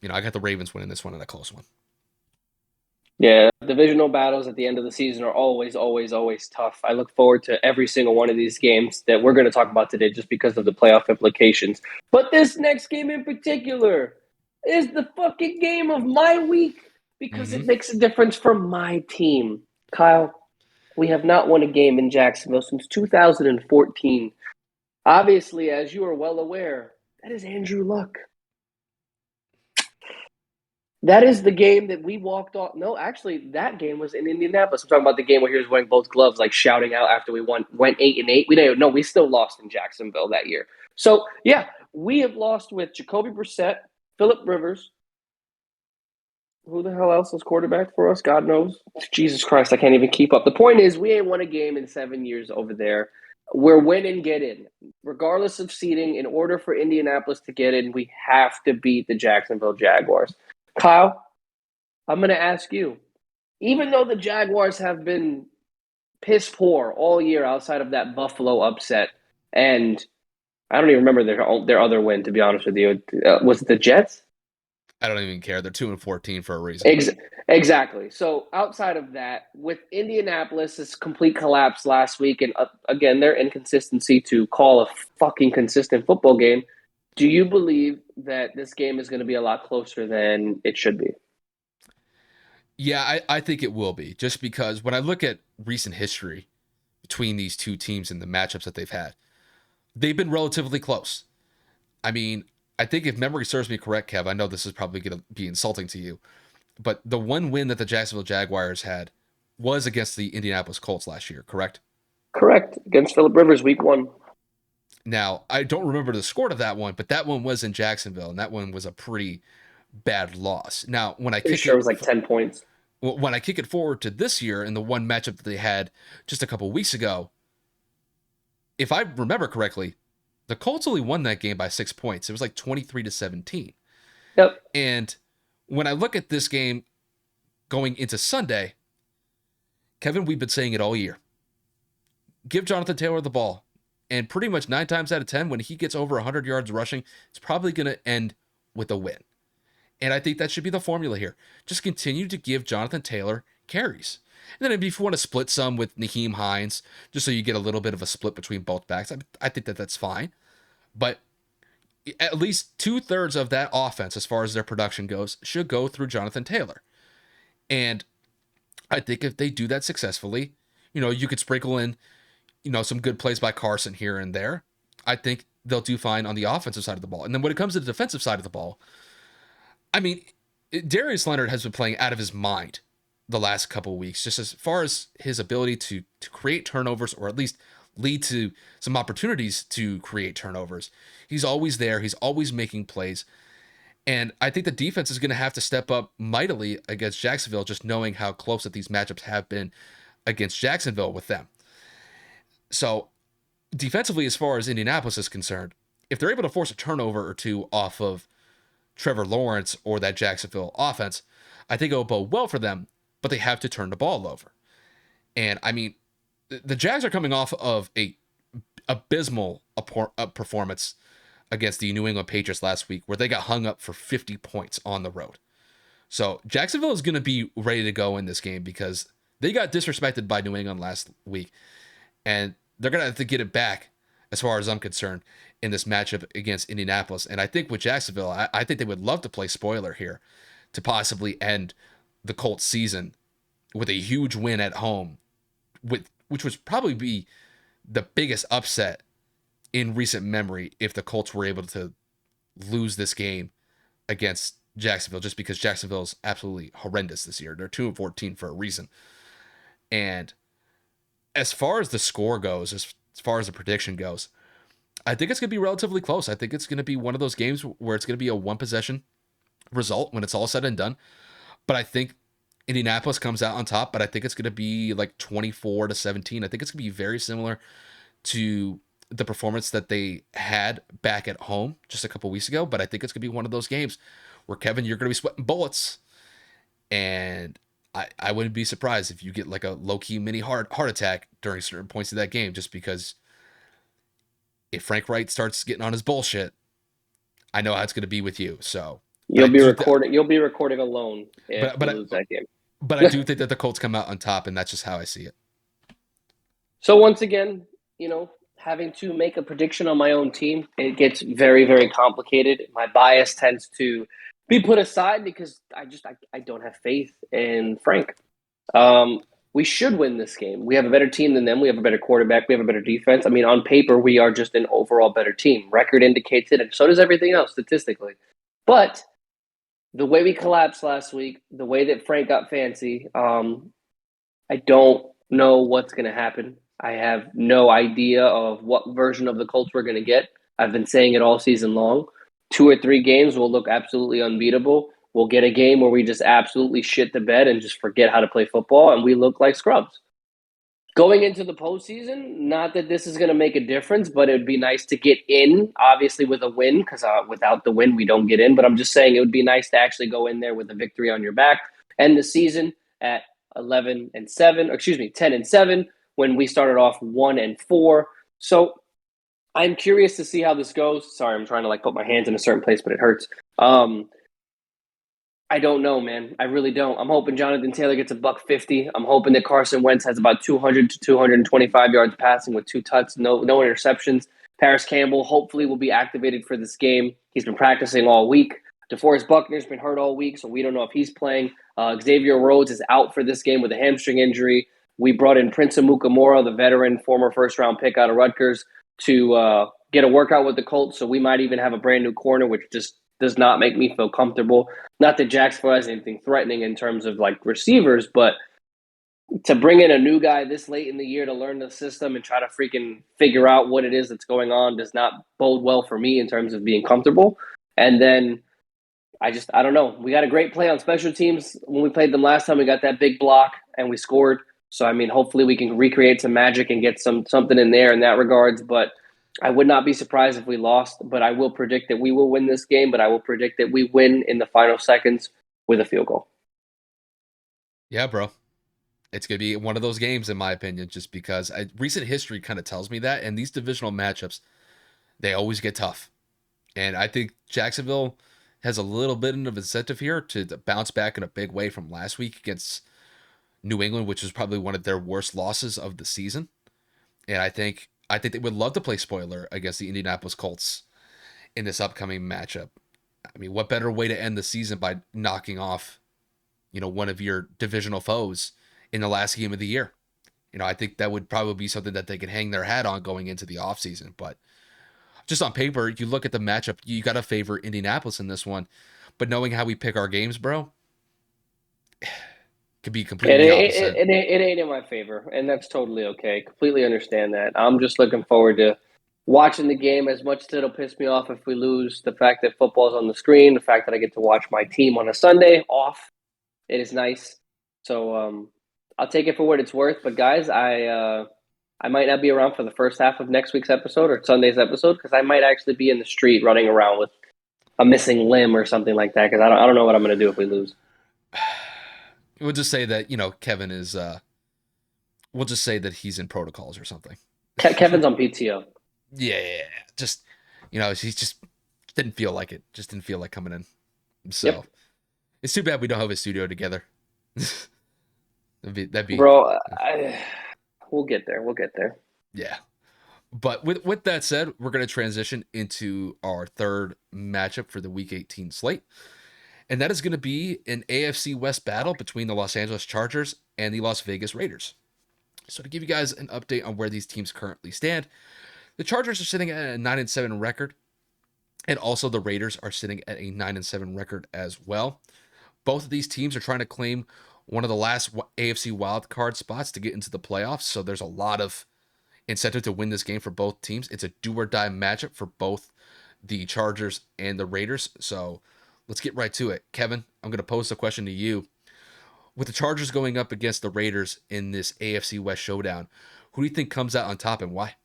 Speaker 1: I got the Ravens winning this one in a close one.
Speaker 2: Yeah, divisional battles at the end of the season are always, always, always tough. I look forward to every single one of these games that we're going to talk about today just because of the playoff implications. But this next game in particular is the fucking game of my week because it makes a difference for my team. Kyle, we have not won a game in Jacksonville since 2014. Obviously, as you are well aware, that is Andrew Luck. That is the game that we walked off. No, actually, that game was in Indianapolis. I'm talking about the game where he was wearing both gloves, like shouting out after we went 8-8. We didn't. No, we still lost in Jacksonville that year. So yeah, we have lost with Jacoby Brissett, Phillip Rivers. Who the hell else is quarterback for us? God knows. Jesus Christ, I can't even keep up. The point is, we ain't won a game in 7 years over there. We're win and get in. Regardless of seeding, in order for Indianapolis to get in, we have to beat the Jacksonville Jaguars. Kyle, I'm going to ask you, even though the Jaguars have been piss poor all year outside of that Buffalo upset, and I don't even remember their other win, to be honest with you. Was it the Jets?
Speaker 1: I don't even care. They're 2-14 for a reason.
Speaker 2: Ex- exactly. So outside of that, with Indianapolis' complete collapse last week, and again their inconsistency to call a fucking consistent football game, do you believe that this game is going to be a lot closer than it should be?
Speaker 1: Yeah, I think it will be, just because when I look at recent history between these two teams and the matchups that they've had, they've been relatively close. I mean, I think if memory serves me correct, Kev, I know this is probably going to be insulting to you, but the one win that the Jacksonville Jaguars had was against the Indianapolis Colts last year, correct?
Speaker 2: Correct. Against Philip Rivers, week one.
Speaker 1: Now, I don't remember the score of that one, but that one was in Jacksonville, and that one was a pretty bad loss. Now,
Speaker 2: Pretty sure it was like 10 points.
Speaker 1: when I kick it forward to this year in the one matchup that they had just a couple weeks ago, if I remember correctly, the Colts only won that game by 6 points. It was like 23-17.
Speaker 2: Yep.
Speaker 1: And when I look at this game going into Sunday, Kevin, we've been saying it all year. Give Jonathan Taylor the ball. And pretty much 9 times out of 10, when he gets over 100 yards rushing, it's probably going to end with a win. And I think that should be the formula here. Just continue to give Jonathan Taylor carries. And then if you want to split some with Naheem Hines, just so you get a little bit of a split between both backs, I think that that's fine. But at least 2/3 of that offense, as far as their production goes, should go through Jonathan Taylor. And I think if they do that successfully, you could sprinkle in, some good plays by Carson here and there. I think they'll do fine on the offensive side of the ball. And then when it comes to the defensive side of the ball, I mean, Darius Leonard has been playing out of his mind the last couple of weeks, just as far as his ability to create turnovers, or at least lead to some opportunities to create turnovers. He's always there. He's always making plays. And I think the defense is going to have to step up mightily against Jacksonville, just knowing how close that these matchups have been against Jacksonville with them. So defensively, as far as Indianapolis is concerned, if they're able to force a turnover or two off of Trevor Lawrence or that Jacksonville offense, I think it'll bode well for them, but they have to turn the ball over. And I mean, the Jags are coming off of a abysmal performance against the New England Patriots last week, where they got hung up for 50 points on the road. So Jacksonville is going to be ready to go in this game because they got disrespected by New England last week, and they're going to have to get it back, as far as I'm concerned, in this matchup against Indianapolis. And I think with Jacksonville, I think they would love to play spoiler here to possibly end the Colts season with a huge win at home, which would probably be the biggest upset in recent memory if the Colts were able to lose this game against Jacksonville, just because Jacksonville is absolutely horrendous this year. They're 2-14 for a reason. And as far as the score goes, as far as the prediction goes, I think it's going to be relatively close. I think it's going to be one of those games where it's going to be a one possession result when it's all said and done. But I think Indianapolis comes out on top, but I think it's going to be like 24-17. I think it's going to be very similar to the performance that they had back at home just a couple weeks ago. But I think it's going to be one of those games where, Kevin, you're going to be sweating bullets. And I wouldn't be surprised if you get like a low-key mini heart attack during certain points of that game, just because if Frank Wright starts getting on his bullshit, I know how it's going to be with you. So
Speaker 2: you'll be recording alone if
Speaker 1: but
Speaker 2: you lose that game.
Speaker 1: But I do think that the Colts come out on top, and that's just how I see it.
Speaker 2: So once again, having to make a prediction on my own team, it gets very, very complicated. My bias tends to be put aside because I don't have faith in Frank. We should win this game. We have a better team than them. We have a better quarterback. We have a better defense. I mean, on paper, we are just an overall better team. Record indicates it, and so does everything else statistically. But the way we collapsed last week, the way that Frank got fancy, I don't know what's going to happen. I have no idea of what version of the Colts we're going to get. I've been saying it all season long. 2 or 3 games will look absolutely unbeatable. We'll get a game where we just absolutely shit the bed and just forget how to play football, and we look like scrubs. Going into the postseason, not that this is going to make a difference, but it would be nice to get in, obviously with a win, because without the win, we don't get in. But I'm just saying it would be nice to actually go in there with a victory on your back, end the season at 10-7, when we started off 1-4. So I'm curious to see how this goes. Sorry, I'm trying to put my hands in a certain place, but it hurts. I don't know, man. I really don't. I'm hoping Jonathan Taylor gets a $150. I'm hoping that Carson Wentz has about 200 to 225 yards passing with 2 touchdowns, no interceptions. Paris Campbell hopefully will be activated for this game. He's been practicing all week. DeForest Buckner's been hurt all week, so we don't know if he's playing. Xavier Rhodes is out for this game with a hamstring injury. We brought in Prince Amukamara, the veteran, former first-round pick out of Rutgers, to get a workout with the Colts. So we might even have a brand new corner, which just does not make me feel comfortable. Not that Jacksonville has anything threatening in terms of like receivers, but to bring in a new guy this late in the year to learn the system and try to freaking figure out what it is that's going on does not bode well for me in terms of being comfortable. And then I don't know. We got a great play on special teams. When we played them last time, we got that big block and we scored. So, I mean, hopefully we can recreate some magic and get something in there in that regards. But I would not be surprised if we lost. But I will predict that we will win this game. But I will predict that we win in the final seconds with a field goal.
Speaker 1: Yeah, bro. It's going to be one of those games, in my opinion, just because recent history kind of tells me that. And these divisional matchups, they always get tough. And I think Jacksonville has a little bit of incentive here to bounce back in a big way from last week against New England, which was probably one of their worst losses of the season. And I think they would love to play spoiler against the Indianapolis Colts in this upcoming matchup. I mean, what better way to end the season by knocking off, one of your divisional foes in the last game of the year? I think that would probably be something that they could hang their hat on going into the offseason. But just on paper, you look at the matchup, you got to favor Indianapolis in this one. But knowing how we pick our games, bro, could be completely opposite.
Speaker 2: It ain't in my favor, and that's totally okay. Completely understand that. I'm just looking forward to watching the game. As much as it'll piss me off if we lose, the fact that football's on the screen, the fact that I get to watch my team on a Sunday off, it is nice. So I'll take it for what it's worth. But guys, I might not be around for the first half of next week's episode or Sunday's episode because I might actually be in the street running around with a missing limb or something like that because I don't know what I'm going to do if we lose.
Speaker 1: We'll just say that, Kevin is, we'll just say that he's in protocols or something.
Speaker 2: Kevin's on PTO.
Speaker 1: Yeah. Just, he just didn't feel like it. Just didn't feel like coming in. So It's too bad we don't have a studio together. that'd be
Speaker 2: Bro, we'll get there.
Speaker 1: Yeah. But with that said, we're going to transition into our third matchup for the Week 18 slate. And that is going to be an AFC West battle between the Los Angeles Chargers and the Las Vegas Raiders. So to give you guys an update on where these teams currently stand, the Chargers are sitting at a 9-7 record, and also the Raiders are sitting at a 9-7 record as well. Both of these teams are trying to claim one of the last AFC Wild Card spots to get into the playoffs, so there's a lot of incentive to win this game for both teams. It's a do-or-die matchup for both the Chargers and the Raiders, so let's get right to it. Kevin, I'm going to pose the question to you. With the Chargers going up against the Raiders in this AFC West showdown, who do you think comes out on top and why?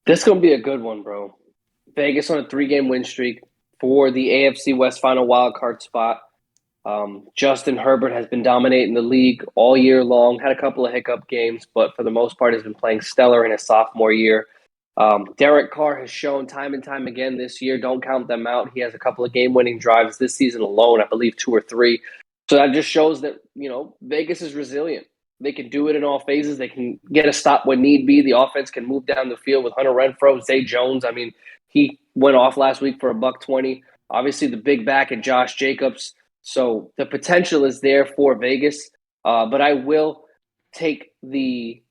Speaker 2: This is going to be a good one, bro. Vegas on a 3-game win streak for the AFC West final wild card spot. Justin Herbert has been dominating the league all year long, had a couple of hiccup games, but for the most part has been playing stellar in his sophomore year. Derek Carr has shown time and time again this year, don't count them out. He has a couple of game-winning drives this season alone, I believe 2 or 3. So that just shows that, Vegas is resilient. They can do it in all phases. They can get a stop when need be. The offense can move down the field with Hunter Renfrow, Zay Jones. I mean, he went off last week for $120. Obviously, the big back and Josh Jacobs. So the potential is there for Vegas. But I will take the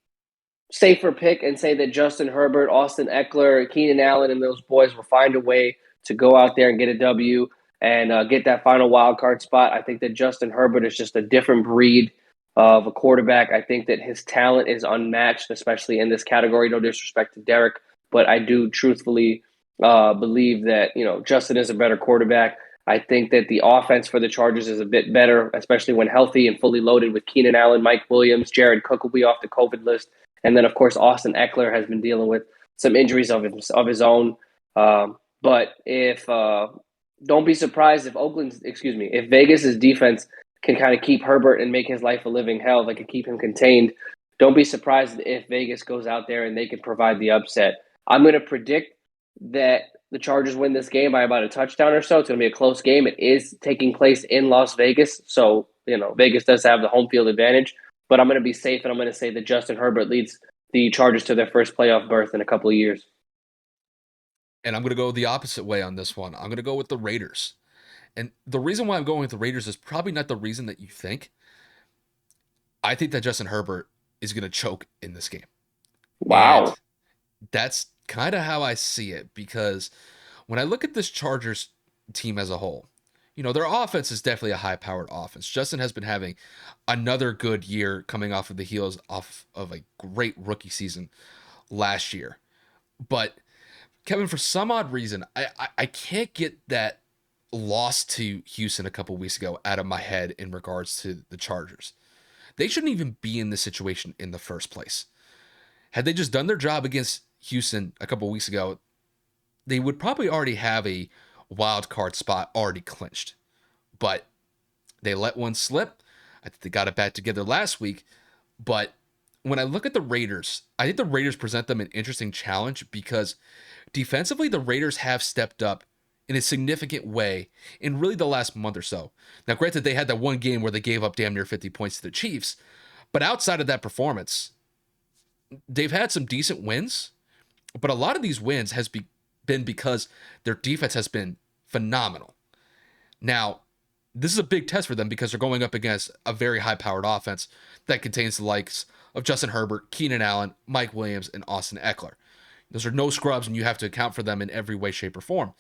Speaker 2: safer pick and say that Justin Herbert, Austin Eckler, Keenan Allen, and those boys will find a way to go out there and get a W and get that final wild card spot. I think that Justin Herbert is just a different breed of a quarterback. I think that his talent is unmatched, especially in this category. No disrespect to Derek, but I do truthfully believe that, Justin is a better quarterback. I think that the offense for the Chargers is a bit better, especially when healthy and fully loaded with Keenan Allen, Mike Williams, Jared Cook will be off the COVID list. And then, of course, Austin Eckler has been dealing with some injuries of his own. But don't be surprised if Vegas's defense can kind of keep Herbert and make his life a living hell. They can keep him contained. Don't be surprised if Vegas goes out there and they can provide the upset. I'm going to predict that the Chargers win this game by about a touchdown or so. It's going to be a close game. It is taking place in Las Vegas, so Vegas does have the home field advantage. But I'm going to be safe, and I'm going to say that Justin Herbert leads the Chargers to their first playoff berth in a couple of years.
Speaker 1: And I'm going to go the opposite way on this one. I'm going to go with the Raiders. And the reason why I'm going with the Raiders is probably not the reason that you think. I think that Justin Herbert is going to choke in this game.
Speaker 2: Wow.
Speaker 1: And that's kind of how I see it, because when I look at this Chargers team as a whole, their offense is definitely a high-powered offense. Justin has been having another good year coming off of the heels off of a great rookie season last year. But Kevin, for some odd reason, I can't get that loss to Houston a couple weeks ago out of my head in regards to the Chargers. They shouldn't even be in this situation in the first place. Had they just done their job against Houston a couple weeks ago, they would probably already have a wild card spot already clinched. But they let one slip. I think they got it back together last week. But when I look at the Raiders, I think the Raiders present them an interesting challenge because defensively, the Raiders have stepped up in a significant way in really the last month or so. Now, granted, they had that one game where they gave up damn near 50 points to the Chiefs. But outside of that performance, they've had some decent wins. But a lot of these wins has been because their defense has been phenomenal. Now, this is a big test for them because they're going up against a very high-powered offense that contains the likes of Justin Herbert, Keenan Allen, Mike Williams, and Austin Eckler. Those are no scrubs, and you have to account for them in every way, shape, or form.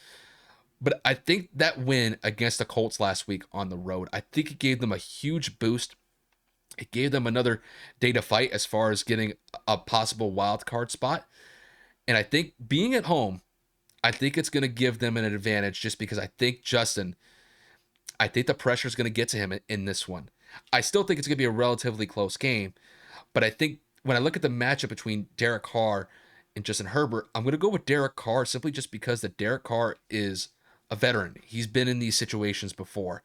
Speaker 1: But I think that win against the Colts last week on the road, I think it gave them a huge boost. It gave them another day to fight as far as getting a possible wild card spot. And I think being at home, I think it's going to give them an advantage just because I think the pressure is going to get to him in this one. I still think it's going to be a relatively close game, but I think when I look at the matchup between Derek Carr and Justin Herbert, I'm going to go with Derek Carr simply just because that Derek Carr is a veteran. He's been in these situations before,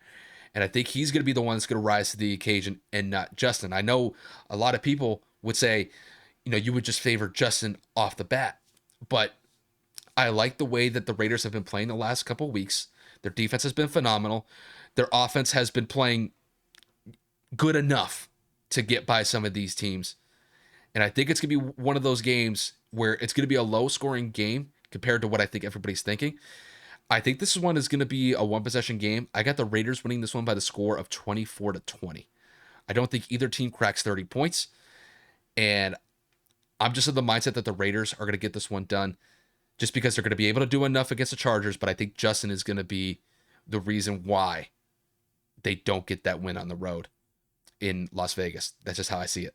Speaker 1: and I think he's going to be the one that's going to rise to the occasion and not Justin. I know a lot of people would say, you would just favor Justin off the bat, but I like the way that the Raiders have been playing the last couple weeks. Their defense has been phenomenal. Their offense has been playing good enough to get by some of these teams. And I think it's going to be one of those games where it's going to be a low-scoring game compared to what I think everybody's thinking. I think this one is going to be a one-possession game. I got the Raiders winning this one by the score of 24-20. I don't think either team cracks 30 points. And I'm just in the mindset that the Raiders are going to get this one done just because they're going to be able to do enough against the Chargers. But I think Justin is going to be the reason why they don't get that win on the road in Las Vegas. That's just how I see it.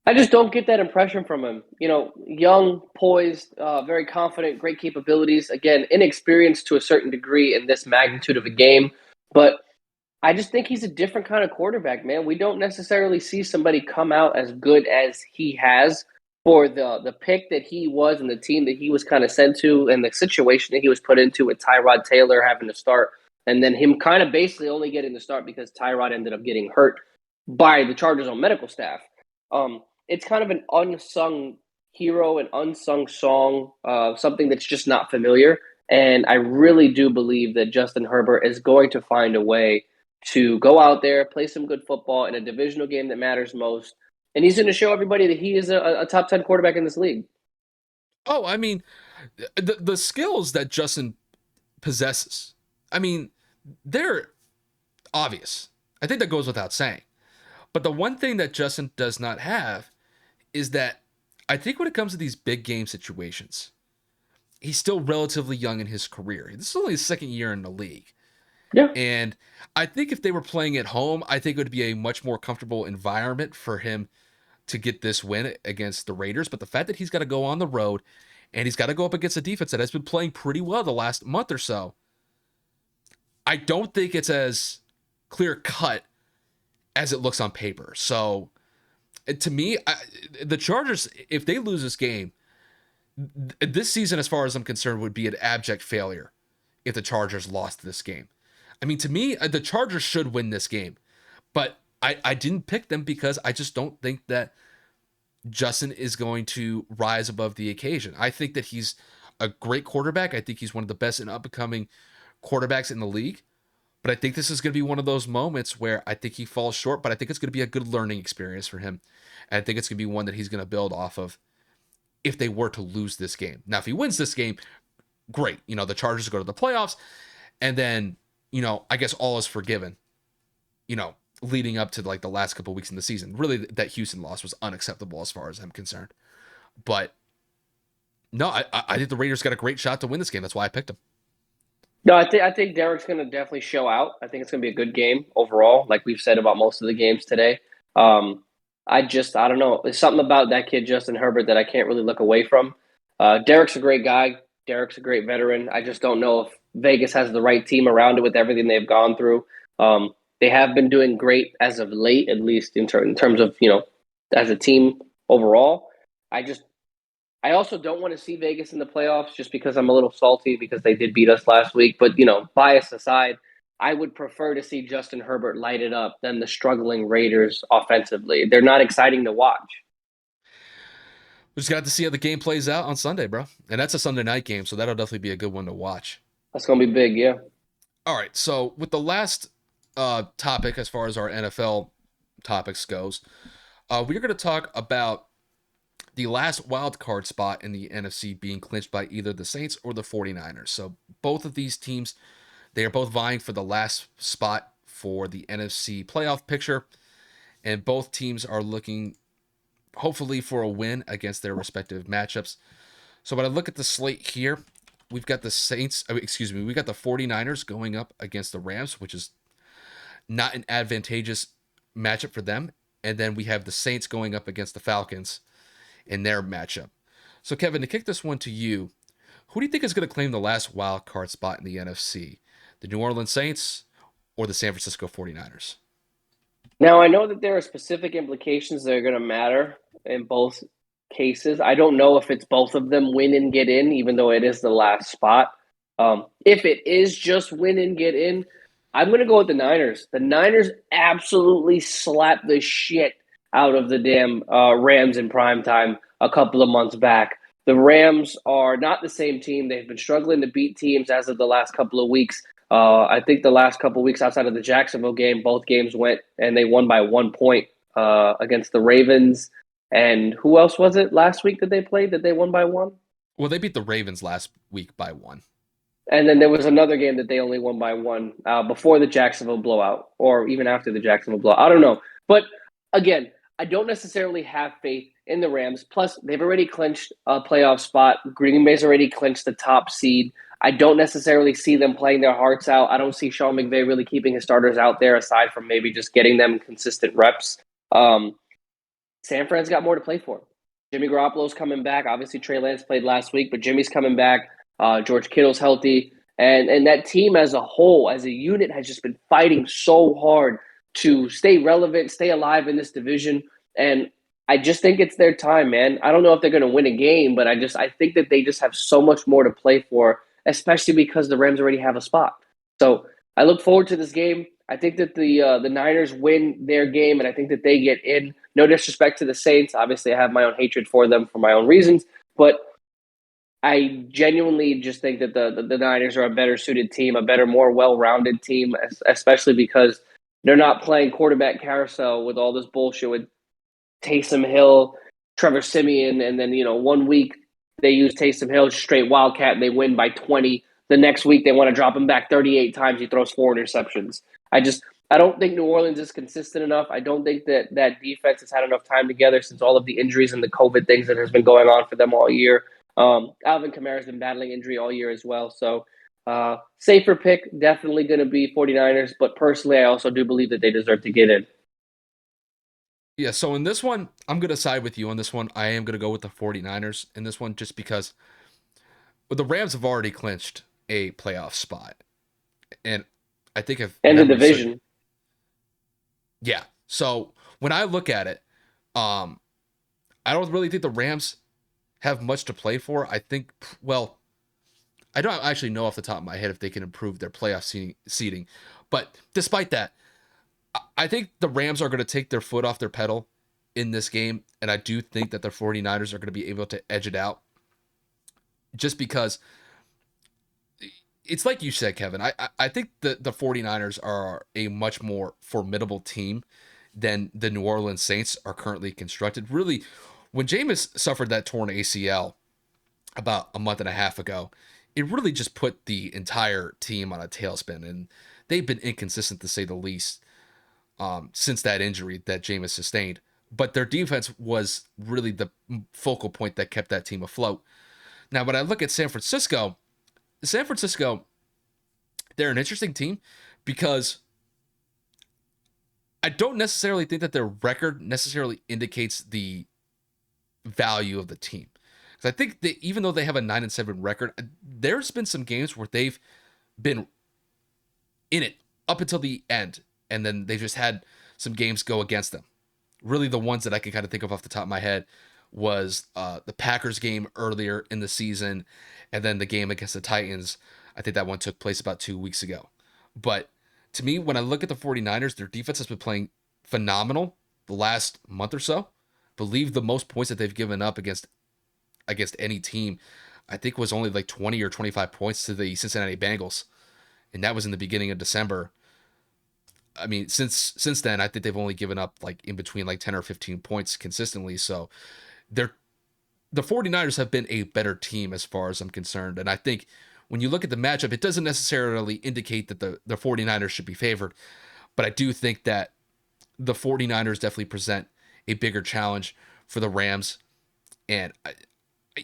Speaker 2: I just don't get that impression from him. Young, poised, very confident, great capabilities. Again, inexperienced to a certain degree in this magnitude of a game. But I just think he's a different kind of quarterback, man. We don't necessarily see somebody come out as good as he has for the pick that he was and the team that he was kind of sent to and the situation that he was put into with Tyrod Taylor having to start and then him kind of basically only getting the start because Tyrod ended up getting hurt by the Chargers' own medical staff. It's kind of an unsung hero, an unsung song, something that's just not familiar. And I really do believe that Justin Herbert is going to find a way to go out there, play some good football in a divisional game that matters most. And he's going to show everybody that he is a top 10 quarterback in this league.
Speaker 1: Oh, I mean, the skills that Justin possesses, I mean, they're obvious. I think that goes without saying. But the one thing that Justin does not have is that I think when it comes to these big game situations, he's still relatively young in his career. This is only his second year in the league.
Speaker 2: Yeah.
Speaker 1: And I think if they were playing at home, I think it would be a much more comfortable environment for him to get this win against the Raiders. But the fact that he's got to go on the road and he's got to go up against a defense that has been playing pretty well the last month or so, I don't think it's as clear cut as it looks on paper. So to me, the Chargers, if they lose this game, this season, as far as I'm concerned, would be an abject failure if the Chargers lost this game. I mean, to me, the Chargers should win this game, but I didn't pick them because I just don't think that Justin is going to rise above the occasion. I think that he's a great quarterback. I think he's one of the best and up-and-coming quarterbacks in the league. But I think this is going to be one of those moments where I think he falls short, but I think it's going to be a good learning experience for him. And I think it's going to be one that he's going to build off of if they were to lose this game. Now, if he wins this game, great. The Chargers go to the playoffs, and then, I guess all is forgiven, leading up to like the last couple of weeks in the season. Really, that Houston loss was unacceptable as far as I'm concerned. But no, I think the Raiders got a great shot to win this game. That's why I picked them.
Speaker 2: No, I think Derek's going to definitely show out. I think it's going to be a good game overall, like we've said about most of the games today. I don't know. There's something about that kid, Justin Herbert, that I can't really look away from. Derek's a great guy. Derek's a great veteran. I just don't know if Vegas has the right team around it with everything they've gone through. They have been doing great as of late, at least in terms of, as a team overall. I also don't want to see Vegas in the playoffs just because I'm a little salty because they did beat us last week. But, bias aside, I would prefer to see Justin Herbert light it up than the struggling Raiders offensively. They're not exciting to watch.
Speaker 1: We just got to see how the game plays out on Sunday, bro. And that's a Sunday night game, so that'll definitely be a good one to watch.
Speaker 2: That's going to be big, yeah.
Speaker 1: All right, so with the last topic as far as our NFL topics goes, we're going to talk about the last wild card spot in the NFC being clinched by either the Saints or the 49ers. So both of these teams, they are both vying for the last spot for the NFC playoff picture, and both teams are looking hopefully for a win against their respective matchups. So when I look at the slate here, we've got the we got the 49ers going up against the Rams, which is not an advantageous matchup for them. And then we have the Saints going up against the Falcons in their matchup. So Kevin, to kick this one to you, who do you think is going to claim the last wild card spot in the NFC? The New Orleans Saints or the San Francisco 49ers?
Speaker 2: Now, I know that there are specific implications that are going to matter in both cases. I don't know if it's both of them win and get in, even though it is the last spot. If it is just win and get in, I'm going to go with the Niners. The Niners absolutely slapped the shit out of the damn Rams in primetime a couple of months back. The Rams are not the same team. They've been struggling to beat teams as of the last couple of weeks. I think the last couple of weeks outside of the Jacksonville game, both games went and they won by 1 point against the Ravens. And who else was it last week that they played that they won by 1?
Speaker 1: Well, they beat the Ravens last week by 1.
Speaker 2: And then there was another game that they only won by 1 before the Jacksonville blowout or even after the Jacksonville blowout. I don't know. But again, I don't necessarily have faith in the Rams. Plus, they've already clinched a playoff spot. Green Bay's already clinched the top seed. I don't necessarily see them playing their hearts out. I don't see Sean McVay really keeping his starters out there aside from maybe just getting them consistent reps. San Fran's got more to play for. Jimmy Garoppolo's coming back. Obviously, Trey Lance played last week, but Jimmy's coming back. George Kittle's healthy. And that team as a whole, as a unit, has just been fighting so hard to stay relevant, stay alive in this division. And I just think it's their time, man. I don't know if they're going to win a game, but I think that they just have so much more to play for, especially because the Rams already have a spot. So I look forward to this game. I think that the Niners win their game, and I think that they get in. No disrespect to the Saints. Obviously, I have my own hatred for them for my own reasons, but I genuinely just think that the Niners are a better suited team, a better, more well-rounded team, especially because they're not playing quarterback carousel with all this bullshit with Taysom Hill, Trevor Siemian, and then 1 week they use Taysom Hill straight wildcat and they win by 20. The next week they want to drop him back 38 times. He throws 4 interceptions. I don't think New Orleans is consistent enough. I don't think that defense has had enough time together since all of the injuries and the COVID things that has been going on for them all year. Alvin Kamara's been battling injury all year as well. So safer pick, definitely going to be 49ers. But personally, I also do believe that they deserve to get in.
Speaker 1: Yeah, so in this one, I'm going to side with you on this one. I am going to go with the 49ers in this one just because the Rams have already clinched a playoff spot. And I think
Speaker 2: and the division.
Speaker 1: Yeah. So when I look at it, I don't really think the Rams have much to play for. I think, well, I don't actually know off the top of my head if they can improve their playoff seeding. But despite that, I think the Rams are going to take their foot off their pedal in this game, and I do think that the 49ers are going to be able to edge it out. just because it's like you said, Kevin. I think the 49ers are a much more formidable team than the New Orleans Saints are currently constructed. Really, when Jameis suffered that torn ACL about a month and a half ago, it really just put the entire team on a tailspin, and they've been inconsistent to say the least since that injury that Jameis sustained. But their defense was really the focal point that kept that team afloat. Now, when I look at San Francisco, they're an interesting team because I don't necessarily think that their record necessarily indicates the value of the team. Because I think that even though they have a 9-7 record, there's been some games where they've been in it up until the end, and then they've just had some games go against them. Really, the ones that I can kind of think of off the top of my head was the Packers game earlier in the season, and then the game against the Titans. I think that one took place about 2 weeks ago. But to me, when I look at the 49ers, their defense has been playing phenomenal the last month or so. I believe the most points that they've given up against any team, I think was only like 20 or 25 points to the Cincinnati Bengals. And that was in the beginning of December. I mean, since then, I think they've only given up like in between like 10 or 15 points consistently. So they're the 49ers have been a better team as far as I'm concerned. And I think when you look at the matchup, it doesn't necessarily indicate that the 49ers should be favored. But I do think that the 49ers definitely present a bigger challenge for the Rams. And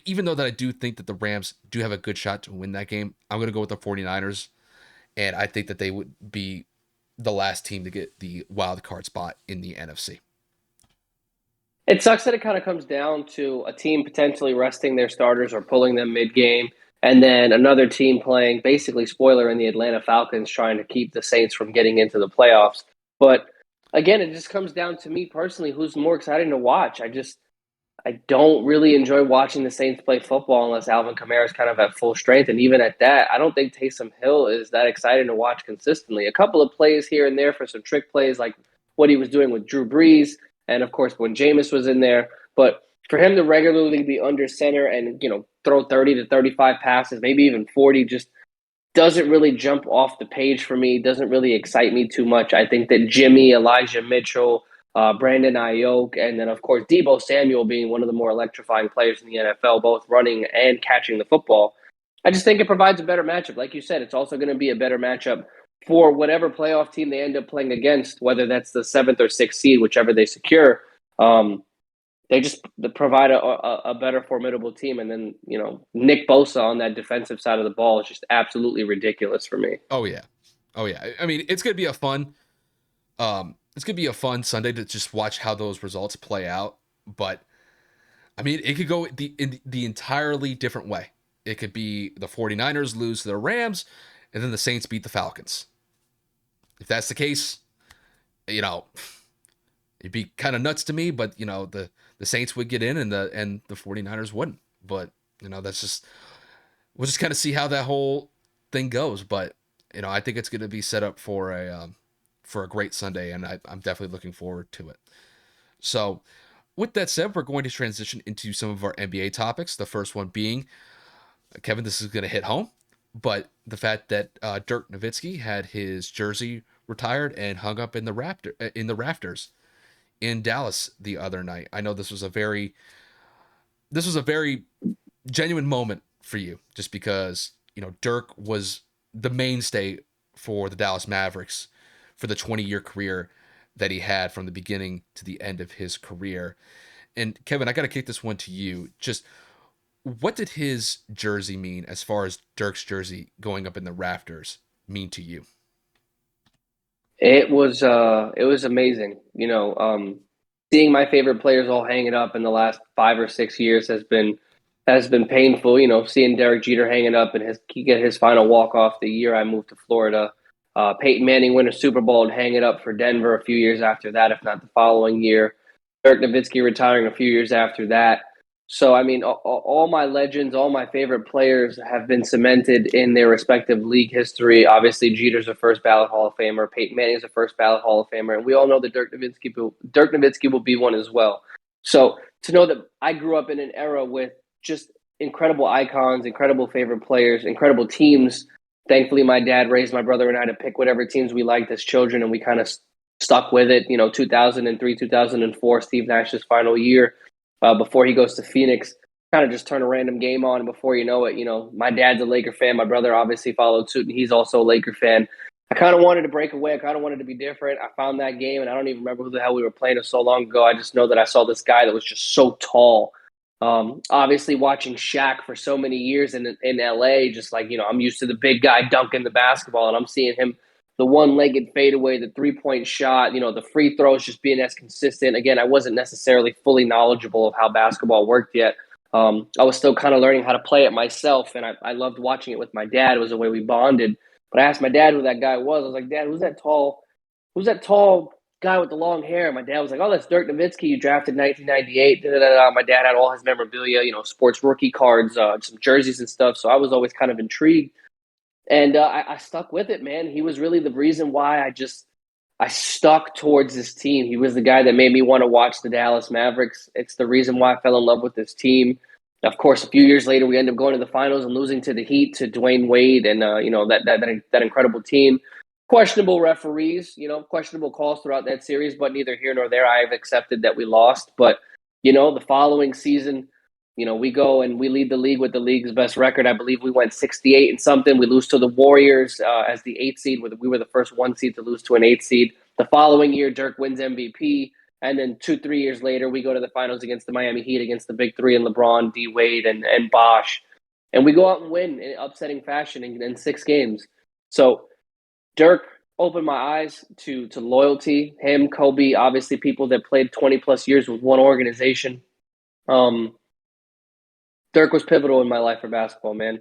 Speaker 1: even though that I do think that the Rams do have a good shot to win that game, I'm going to go with the 49ers. And I think that they would be the last team to get the wild card spot in the NFC.
Speaker 2: It sucks that it kind of comes down to a team potentially resting their starters or pulling them mid-game, and then another team playing basically spoiler in the Atlanta Falcons trying to keep the Saints from getting into the playoffs. But again, it just comes down to me personally who's more exciting to watch. I don't really enjoy watching the Saints play football unless Alvin Kamara is kind of at full strength. And even at that, I don't think Taysom Hill is that exciting to watch consistently. A couple of plays here and there for some trick plays like what he was doing with Drew Brees and, of course, when Jameis was in there. But for him to regularly be under center and, throw 30 to 35 passes, maybe even 40, just doesn't really jump off the page for me, doesn't really excite me too much. I think that Jimmy, Elijah Mitchell, Brandon Ayuk, and then, of course, Deebo Samuel being one of the more electrifying players in the NFL, both running and catching the football. I just think it provides a better matchup. Like you said, it's also going to be a better matchup for whatever playoff team they end up playing against, whether that's the 7th or 6th seed, whichever they secure. They just provide a better formidable team. And then, Nick Bosa on that defensive side of the ball is just absolutely ridiculous for me.
Speaker 1: Oh, yeah. Oh, yeah. I mean, it's going to be a fun Sunday to just watch how those results play out. But I mean, it could go in the entirely different way. It could be the 49ers lose to the Rams and then the Saints beat the Falcons. If that's the case, it'd be kind of nuts to me, but the Saints would get in and the 49ers wouldn't. But, that's just we'll just kind of see how that whole thing goes, but I think it's going to be set up for a great Sunday, and I'm definitely looking forward to it. So, with that said, we're going to transition into some of our NBA topics. The first one being, Kevin, this is going to hit home, but the fact that Dirk Nowitzki had his jersey retired and hung up in the rafters in Dallas the other night. I know this was a very genuine moment for you, just because Dirk was the mainstay for the Dallas Mavericks for the 20-year career that he had from the beginning to the end of his career. And Kevin, I got to kick this one to you. Just what did his jersey mean, as far as Dirk's jersey going up in the rafters, mean to you?
Speaker 2: It was amazing. Seeing my favorite players all hang it up in the last 5 or 6 years has been painful. Seeing Derek Jeter hang it up and he get his final walk off the year I moved to Florida. Peyton Manning win a Super Bowl and hang it up for Denver a few years after that, if not the following year. Dirk Nowitzki retiring a few years after that. So, I mean, all my legends, all my favorite players have been cemented in their respective league history. Obviously, Jeter's a first ballot Hall of Famer. Peyton Manning's a first ballot Hall of Famer. And we all know that Dirk Nowitzki will be one as well. So to know that I grew up in an era with just incredible icons, incredible favorite players, incredible teams. Thankfully, my dad raised my brother and I to pick whatever teams we liked as children, and we kind of stuck with it. 2003, 2004, Steve Nash's final year before he goes to Phoenix. Kind of just turn a random game on, and before you know it, my dad's a Laker fan. My brother obviously followed suit, and he's also a Laker fan. I kind of wanted to break away. I kind of wanted to be different. I found that game, and I don't even remember who the hell we were playing it so long ago. I just know that I saw this guy that was just so tall. Obviously, watching Shaq for so many years in LA, just like, I'm used to the big guy dunking the basketball, and I'm seeing him, the one-legged fadeaway, the three-point shot, the free throws just being as consistent. Again, I wasn't necessarily fully knowledgeable of how basketball worked yet. I was still kind of learning how to play it myself, and I loved watching it with my dad. It was the way we bonded. But I asked my dad who that guy was. I was like, Dad, who's that tall guy with the long hair? My dad was like, oh, that's Dirk Nowitzki. You drafted 1998. Da, da, da, da. My dad had all his memorabilia, sports rookie cards, some jerseys and stuff. So I was always kind of intrigued. And I stuck with it, man. He was really the reason why I stuck towards this team. He was the guy that made me want to watch the Dallas Mavericks. It's the reason why I fell in love with this team. Of course, a few years later, we end up going to the finals and losing to the Heat, to Dwayne Wade, and that incredible team. Questionable referees, questionable calls throughout that series, but neither here nor there. I have accepted that we lost. But the following season, we go and we lead the league with the league's best record. I believe we went 68 and something. We lose to the Warriors as the 8th seed. We were the first 1 seed to lose to an 8th seed. The following year, Dirk wins MVP. And then 2-3 years later, we go to the finals against the Miami Heat, against the big three and LeBron, D. Wade, and Bosh. And we go out and win in upsetting fashion in 6 games. So Dirk opened my eyes to loyalty. Him, Kobe, obviously people that played 20-plus years with one organization. Dirk was pivotal in my life for basketball, man.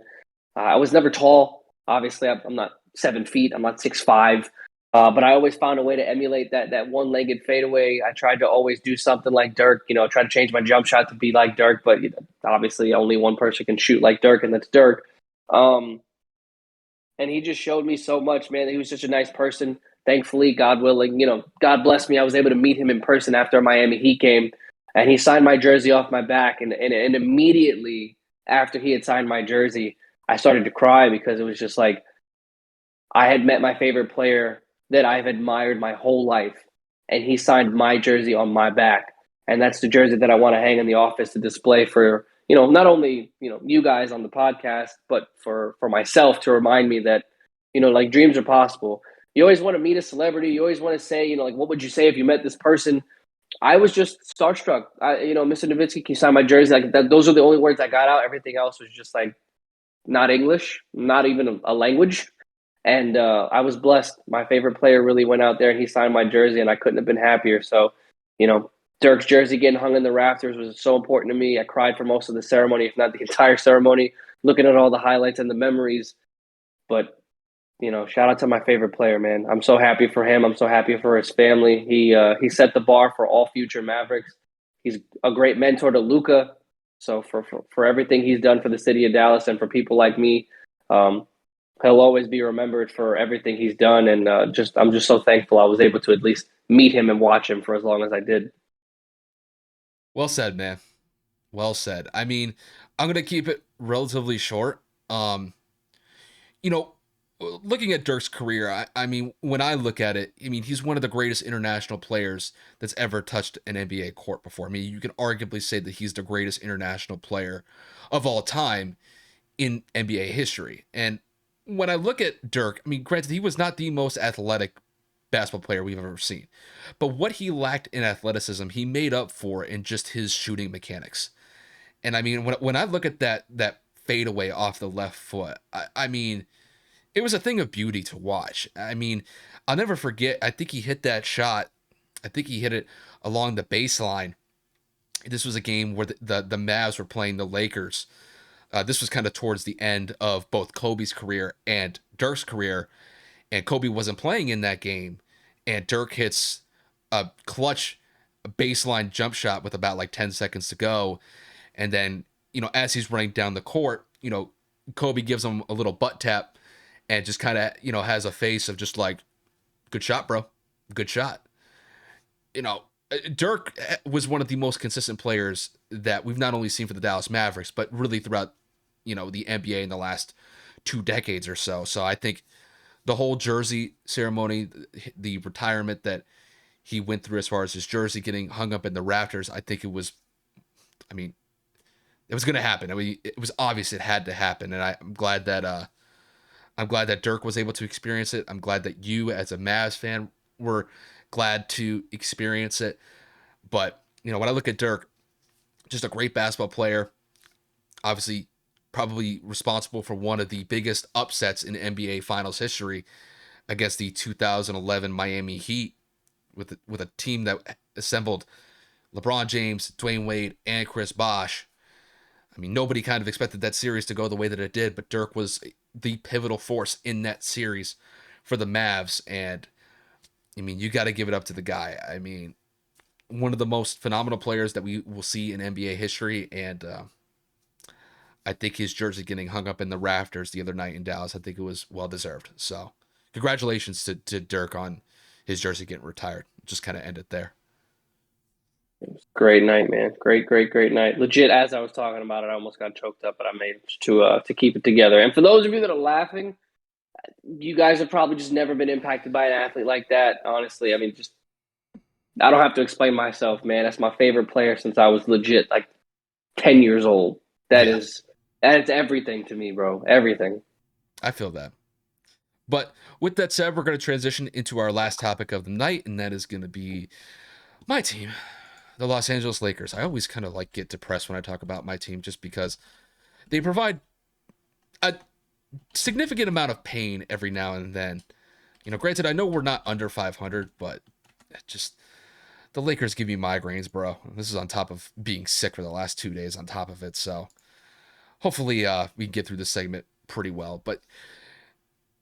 Speaker 2: I was never tall. Obviously, I'm not 7 feet. I'm not 6'5". But I always found a way to emulate that one-legged fadeaway. I tried to always do something like Dirk, try to change my jump shot to be like Dirk, but obviously only one person can shoot like Dirk, and that's Dirk. And he just showed me so much, man. He was such a nice person. Thankfully, God willing, God bless me, I was able to meet him in person after a Miami Heat game, and he signed my jersey off my back. And immediately after he had signed my jersey, I started to cry, because it was just like I had met my favorite player that I've admired my whole life, and he signed my jersey on my back. And that's the jersey that I want to hang in the office to display for, not only, you guys on the podcast, but for myself, to remind me that, like, dreams are possible. You always want to meet a celebrity. You always want to say, like, what would you say if you met this person? I was just starstruck. Mr. Nowitzki, can you sign my jersey? Like that, those are the only words I got out. Everything else was just like not English, not even a language. And I was blessed. My favorite player really went out there and he signed my jersey, and I couldn't have been happier. So, Dirk's jersey getting hung in the rafters was so important to me. I cried for most of the ceremony, if not the entire ceremony, looking at all the highlights and the memories. But, shout out to my favorite player, man. I'm so happy for him. I'm so happy for his family. He set the bar for all future Mavericks. He's a great mentor to Luka. So for everything he's done for the city of Dallas and for people like me, he'll always be remembered for everything he's done, and I'm just so thankful I was able to at least meet him and watch him for as long as I did.
Speaker 1: Well said, man. Well said. I mean, I'm gonna keep it relatively short. You know, looking at Dirk's career, I mean, when I look at it, I mean, he's one of the greatest international players that's ever touched an NBA court before. I mean, you can arguably say that he's the greatest international player of all time in NBA history. And when I look at Dirk, I mean, granted, he was not the most athletic basketball player we've ever seen, but what he lacked in athleticism, he made up for in just his shooting mechanics. And I mean, when I look at that fadeaway off the left foot, I mean, it was a thing of beauty to watch. I mean, I'll never forget. I think he hit that shot. I think he hit it along the baseline. This was a game where the Mavs were playing the Lakers. This was kind of towards the end of both Kobe's career and Dirk's career, and Kobe wasn't playing in that game, and Dirk hits a clutch baseline jump shot with about like 10 seconds to go, and then, as he's running down the court, Kobe gives him a little butt tap and just kind of, has a face of just like, good shot, bro. Good shot. Dirk was one of the most consistent players that we've not only seen for the Dallas Mavericks, but really throughout, the NBA in the last 2 decades or so. So I think the whole jersey ceremony, the retirement that he went through as far as his jersey getting hung up in the rafters, I think I mean, it was going to happen. I mean, it was obvious it had to happen, and I'm glad that Dirk was able to experience it. I'm glad that you, as a Mavs fan, were glad to experience it. But when I look at Dirk, just a great basketball player, obviously probably responsible for one of the biggest upsets in NBA Finals history against the 2011 Miami Heat with a team that assembled LeBron James, Dwayne Wade, and Chris Bosh. I mean, nobody kind of expected that series to go the way that it did, but Dirk was the pivotal force in that series for the Mavs. And I mean, you got to give it up to the guy. I mean, one of the most phenomenal players that we will see in NBA history. And I think his jersey getting hung up in the rafters the other night in Dallas, I think it was well deserved. So congratulations to Dirk on his jersey getting retired. Just kind of end it there.
Speaker 2: It was a great night, man. Great, great, great night. Legit, as I was talking about it, I almost got choked up, but I managed to keep it together. And for those of you that are laughing, you guys have probably just never been impacted by an athlete like that. Honestly, I mean, just I don't have to explain myself, man. That's my favorite player since I was legit like 10 years old.
Speaker 1: Yeah,
Speaker 2: That's everything to me, bro. Everything.
Speaker 1: I feel that. But with that said, we're going to transition into our last topic of the night, and that is going to be my team, the Los Angeles Lakers. I always kind of like get depressed when I talk about my team just because they provide a significant amount of pain every now and then. Granted, I know we're not under 500, but just the Lakers give me migraines, bro. This is on top of being sick for the last 2 days on top of it. So hopefully we can get through this segment pretty well. But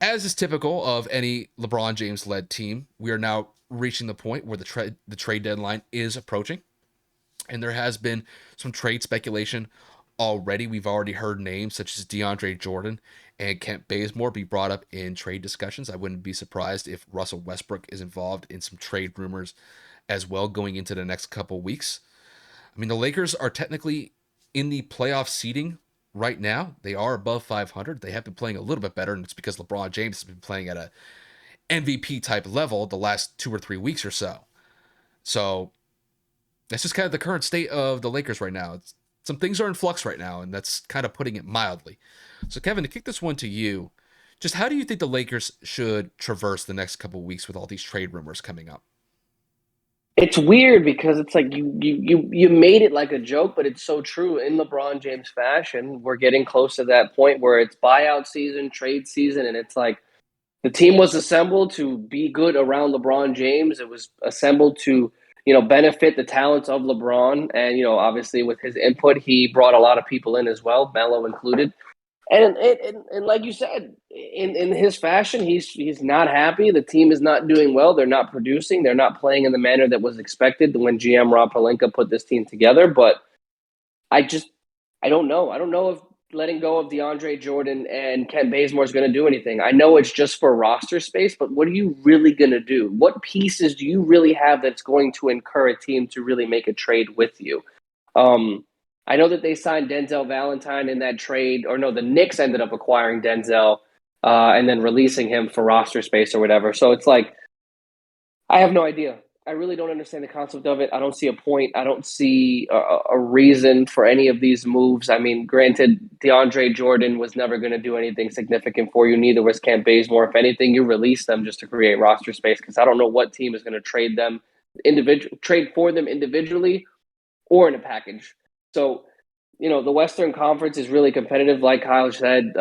Speaker 1: as is typical of any LeBron James led team, we are now reaching the point where the trade deadline is approaching. And there has been some trade speculation already. We've already heard names such as DeAndre Jordan and Kent Bazemore be brought up in trade discussions. I wouldn't be surprised if Russell Westbrook is involved in some trade rumors as well going into the next couple weeks. I mean, the Lakers are technically in the playoff seeding right now. They are above 500. They have been playing a little bit better, and it's because LeBron James has been playing at a MVP type level the last 2 or 3 weeks or so. So that's just kind of the current state of the Lakers right now. Some things are in flux right now, and that's kind of putting it mildly. So, Kevin, to kick this one to you, just how do you think the Lakers should traverse the next couple of weeks with all these trade rumors coming up?
Speaker 2: It's weird because it's like you made it like a joke, but it's so true in LeBron James fashion. We're getting close to that point where it's buyout season, trade season, and it's like the team was assembled to be good around LeBron James. It was assembled to, benefit the talents of LeBron. And, obviously with his input, he brought a lot of people in as well, Melo included. And like you said, in his fashion, he's not happy. The team is not doing well. They're not producing. They're not playing in the manner that was expected when GM Rob Pelinka put this team together. But I don't know. I don't know if letting go of DeAndre Jordan and Kent Bazemore is going to do anything. I know it's just for roster space, but what are you really going to do? What pieces do you really have that's going to incur a team to really make a trade with you? I know that they signed Denzel Valentine in that trade, or no, the Knicks ended up acquiring Denzel and then releasing him for roster space or whatever. So it's like, I have no idea. I really don't understand the concept of it. I don't see a point. I don't see a reason for any of these moves. I mean, granted, DeAndre Jordan was never going to do anything significant for you. Neither was Kent Bazemore. If anything, you release them just to create roster space because I don't know what team is going to trade for them individually or in a package. So, the Western Conference is really competitive. Like Kyle said,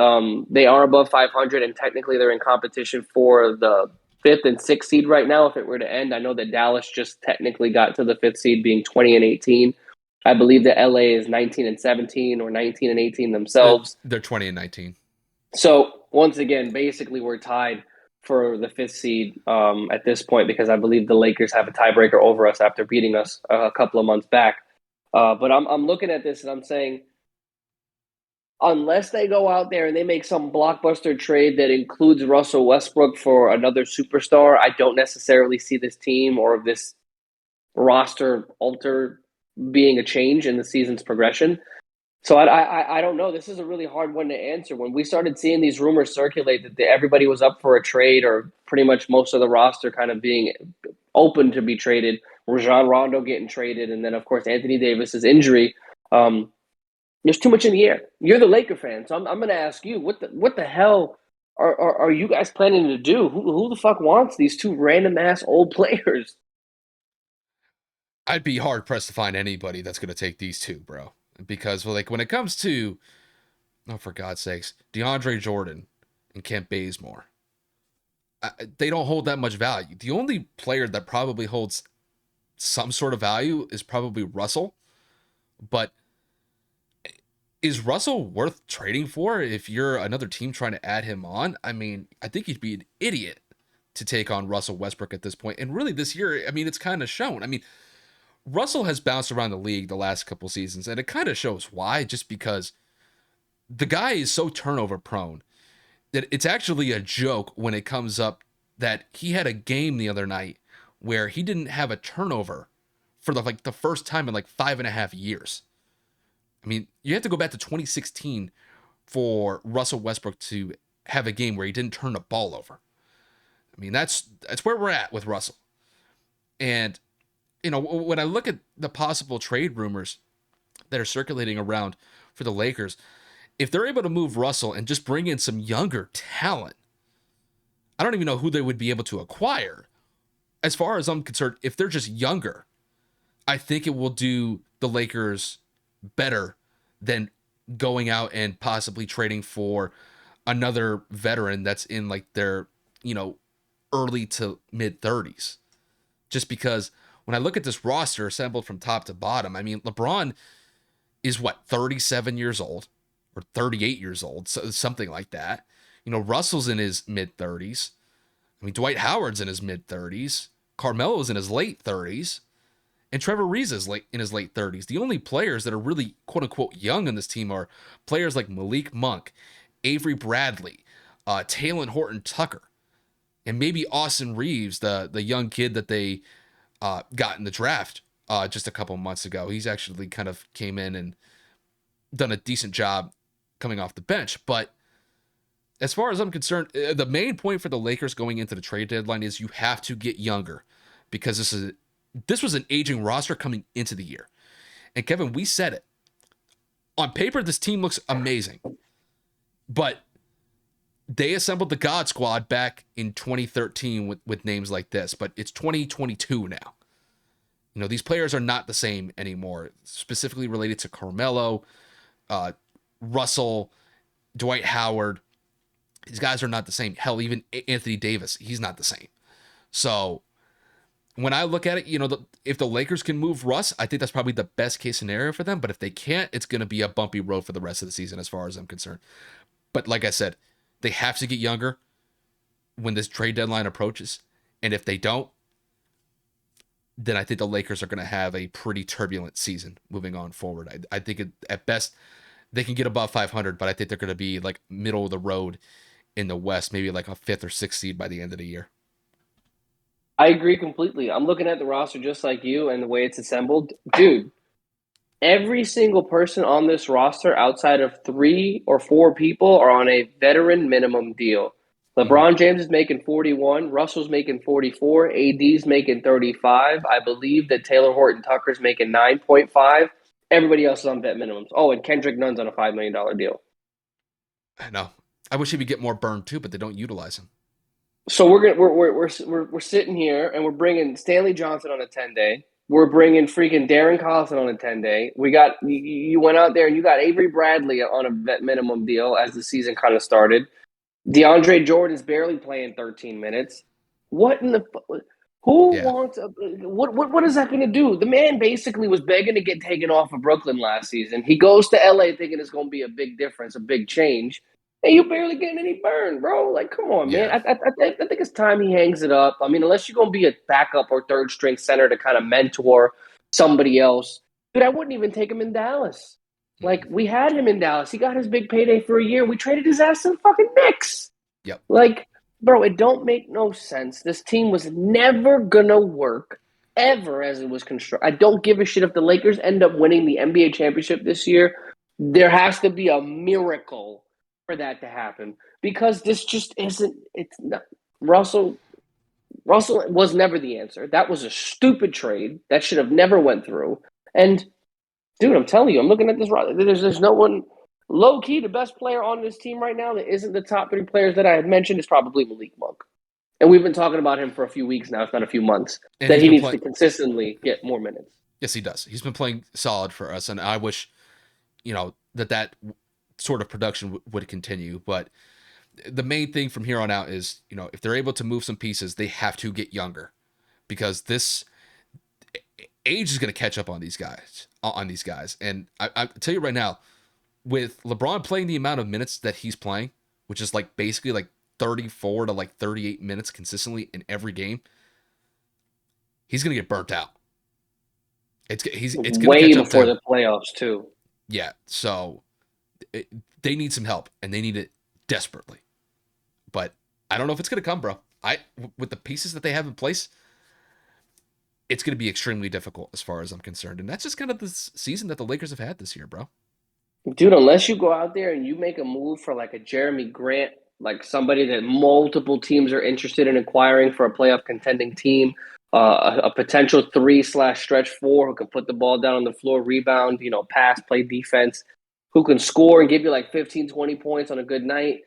Speaker 2: they are above 500, and technically they're in competition for the fifth and sixth seed right now. If it were to end, I know that Dallas just technically got to the fifth seed, being 20-18. I believe that LA is 19-17 or 19-18 themselves.
Speaker 1: They're 20-19.
Speaker 2: So once again, basically we're tied for the fifth seed at this point because I believe the Lakers have a tiebreaker over us after beating us a couple of months back. But I'm looking at this and I'm saying, unless they go out there and they make some blockbuster trade that includes Russell Westbrook for another superstar, I don't necessarily see this team or this roster alter being a change in the season's progression. So I don't know. This is a really hard one to answer. When we started seeing these rumors circulate that everybody was up for a trade, or pretty much most of the roster kind of being open to be traded, Rajon Rondo getting traded, and then of course Anthony Davis's injury. There's too much in the air. You're the Laker fan, so I'm going to ask you, what the hell are you guys planning to do? Who the fuck wants these two random ass old players?
Speaker 1: I'd be hard pressed to find anybody that's going to take these two, bro. Because like when it comes to, oh for God's sakes, DeAndre Jordan and Kent Bazemore, they don't hold that much value. The only player that probably holds some sort of value is probably Russell, but is Russell worth trading for if you're another team trying to add him on? I mean, I think you'd be an idiot to take on Russell Westbrook at this point. And really this year, I mean, it's kind of shown. I mean, Russell has bounced around the league the last couple seasons, and it kind of shows why, just because the guy is so turnover prone that it's actually a joke when it comes up that he had a game the other night where he didn't have a turnover for the first time in like 5.5 years. I mean, you have to go back to 2016 for Russell Westbrook to have a game where he didn't turn the ball over. I mean, that's where we're at with Russell. And, you know, when I look at the possible trade rumors that are circulating around for the Lakers, if they're able to move Russell and just bring in some younger talent, I don't even know who they would be able to acquire. As far as I'm concerned, if they're just younger, I think it will do the Lakers better than going out and possibly trading for another veteran that's in like their, you know, early to mid 30s. Just because when I look at this roster assembled from top to bottom, I mean, LeBron is what, 37 years old or 38 years old, so something like that. You know, Russell's in his mid 30s. I mean, Dwight Howard's in his mid 30s. Carmelo's in his late 30s. And Trevor Ariza is in his late 30s. The only players that are really quote-unquote young in this team are players like Malik Monk, Avery Bradley, Talen Horton-Tucker, and maybe Austin Reeves, the young kid that they got in the draft just a couple months ago. He's actually kind of came in and done a decent job coming off the bench. But as far as I'm concerned, the main point for the Lakers going into the trade deadline is you have to get younger, because this was an aging roster coming into the year. And Kevin, we said it. On paper, this team looks amazing. But they assembled the God Squad back in 2013 with names like this. But it's 2022 now. You know, these players are not the same anymore, specifically related to Carmelo, Russell, Dwight Howard. These guys are not the same. Hell, even Anthony Davis, he's not the same. So when I look at it, you know, if the Lakers can move Russ, I think that's probably the best case scenario for them. But if they can't, it's going to be a bumpy road for the rest of the season as far as I'm concerned. But like I said, they have to get younger when this trade deadline approaches. And if they don't, then I think the Lakers are going to have a pretty turbulent season moving on forward. I think at best they can get above 500, but I think they're going to be like middle of the road in the West, maybe like a 5th or 6th seed by the end of the year.
Speaker 2: I agree completely. I'm looking at the roster just like you and the way it's assembled. Dude, every single person on this roster outside of 3 or 4 people are on a veteran minimum deal. LeBron James is making 41. Russell's making 44. AD's making 35. I believe that Taylor Horton-Tucker's making 9.5. Everybody else is on vet minimums. Oh, and Kendrick Nunn's on a $5 million deal.
Speaker 1: I know. I wish he would get more burned too, but they don't utilize him.
Speaker 2: So we're sitting here and we're bringing Stanley Johnson on a 10-day. We're bringing freaking Darren Collison on a 10-day. We got you went out there and you got Avery Bradley on a vet minimum deal as the season kind of started. DeAndre Jordan's barely playing 13 minutes. What in the who wants what is that going to do? The man basically was begging to get taken off of Brooklyn last season. He goes to LA thinking it's going to be a big difference, a big change. And you barely getting any burn, bro. Like, come on, man. I think it's time he hangs it up. I mean, unless you're going to be a backup or third string center to kind of mentor somebody else. Dude, I wouldn't even take him in Dallas. Like, we had him in Dallas. He got his big payday for a year. We traded his ass to the fucking Knicks.
Speaker 1: Yep.
Speaker 2: Like, bro, it don't make no sense. This team was never going to work. ever as it was constructed. I don't give a shit if the Lakers end up winning the NBA championship this year. There has to be a miracle for that to happen because this just isn't. It's not. Russell was never the answer. That was a stupid trade that should have never went through. And dude, I'm telling you, I'm looking at this. There's no one. Low key, the best player on this team right now that isn't the top 3 players that I had mentioned is probably Malik Monk. And we've been talking about him for a few weeks now, if not a few months,
Speaker 1: And
Speaker 2: that he needs to consistently get more minutes.
Speaker 1: Yes, he does. He's been playing solid for us, and I wish, that sort of production would continue. But the main thing from here on out is, if they're able to move some pieces, they have to get younger, because this age is going to catch up on these guys. And I tell you right now, with LeBron playing the amount of minutes that he's playing, which is like basically like 34 to like 38 minutes consistently in every game, he's gonna get burnt out. It's gonna
Speaker 2: way
Speaker 1: catch up
Speaker 2: before
Speaker 1: to
Speaker 2: the playoffs too.
Speaker 1: Yeah, so they need some help, and they need it desperately. But I don't know if it's gonna come, bro. With the pieces that they have in place, it's gonna be extremely difficult as far as I'm concerned, and that's just kind of the season that the Lakers have had this year, bro.
Speaker 2: Dude, unless you go out there and you make a move for like a Jeremy Grant, like somebody that multiple teams are interested in acquiring for a playoff contending team, a potential 3/stretch 4 who can put the ball down on the floor, rebound, pass, play defense, who can score and give you like 15, 20 points on a good night.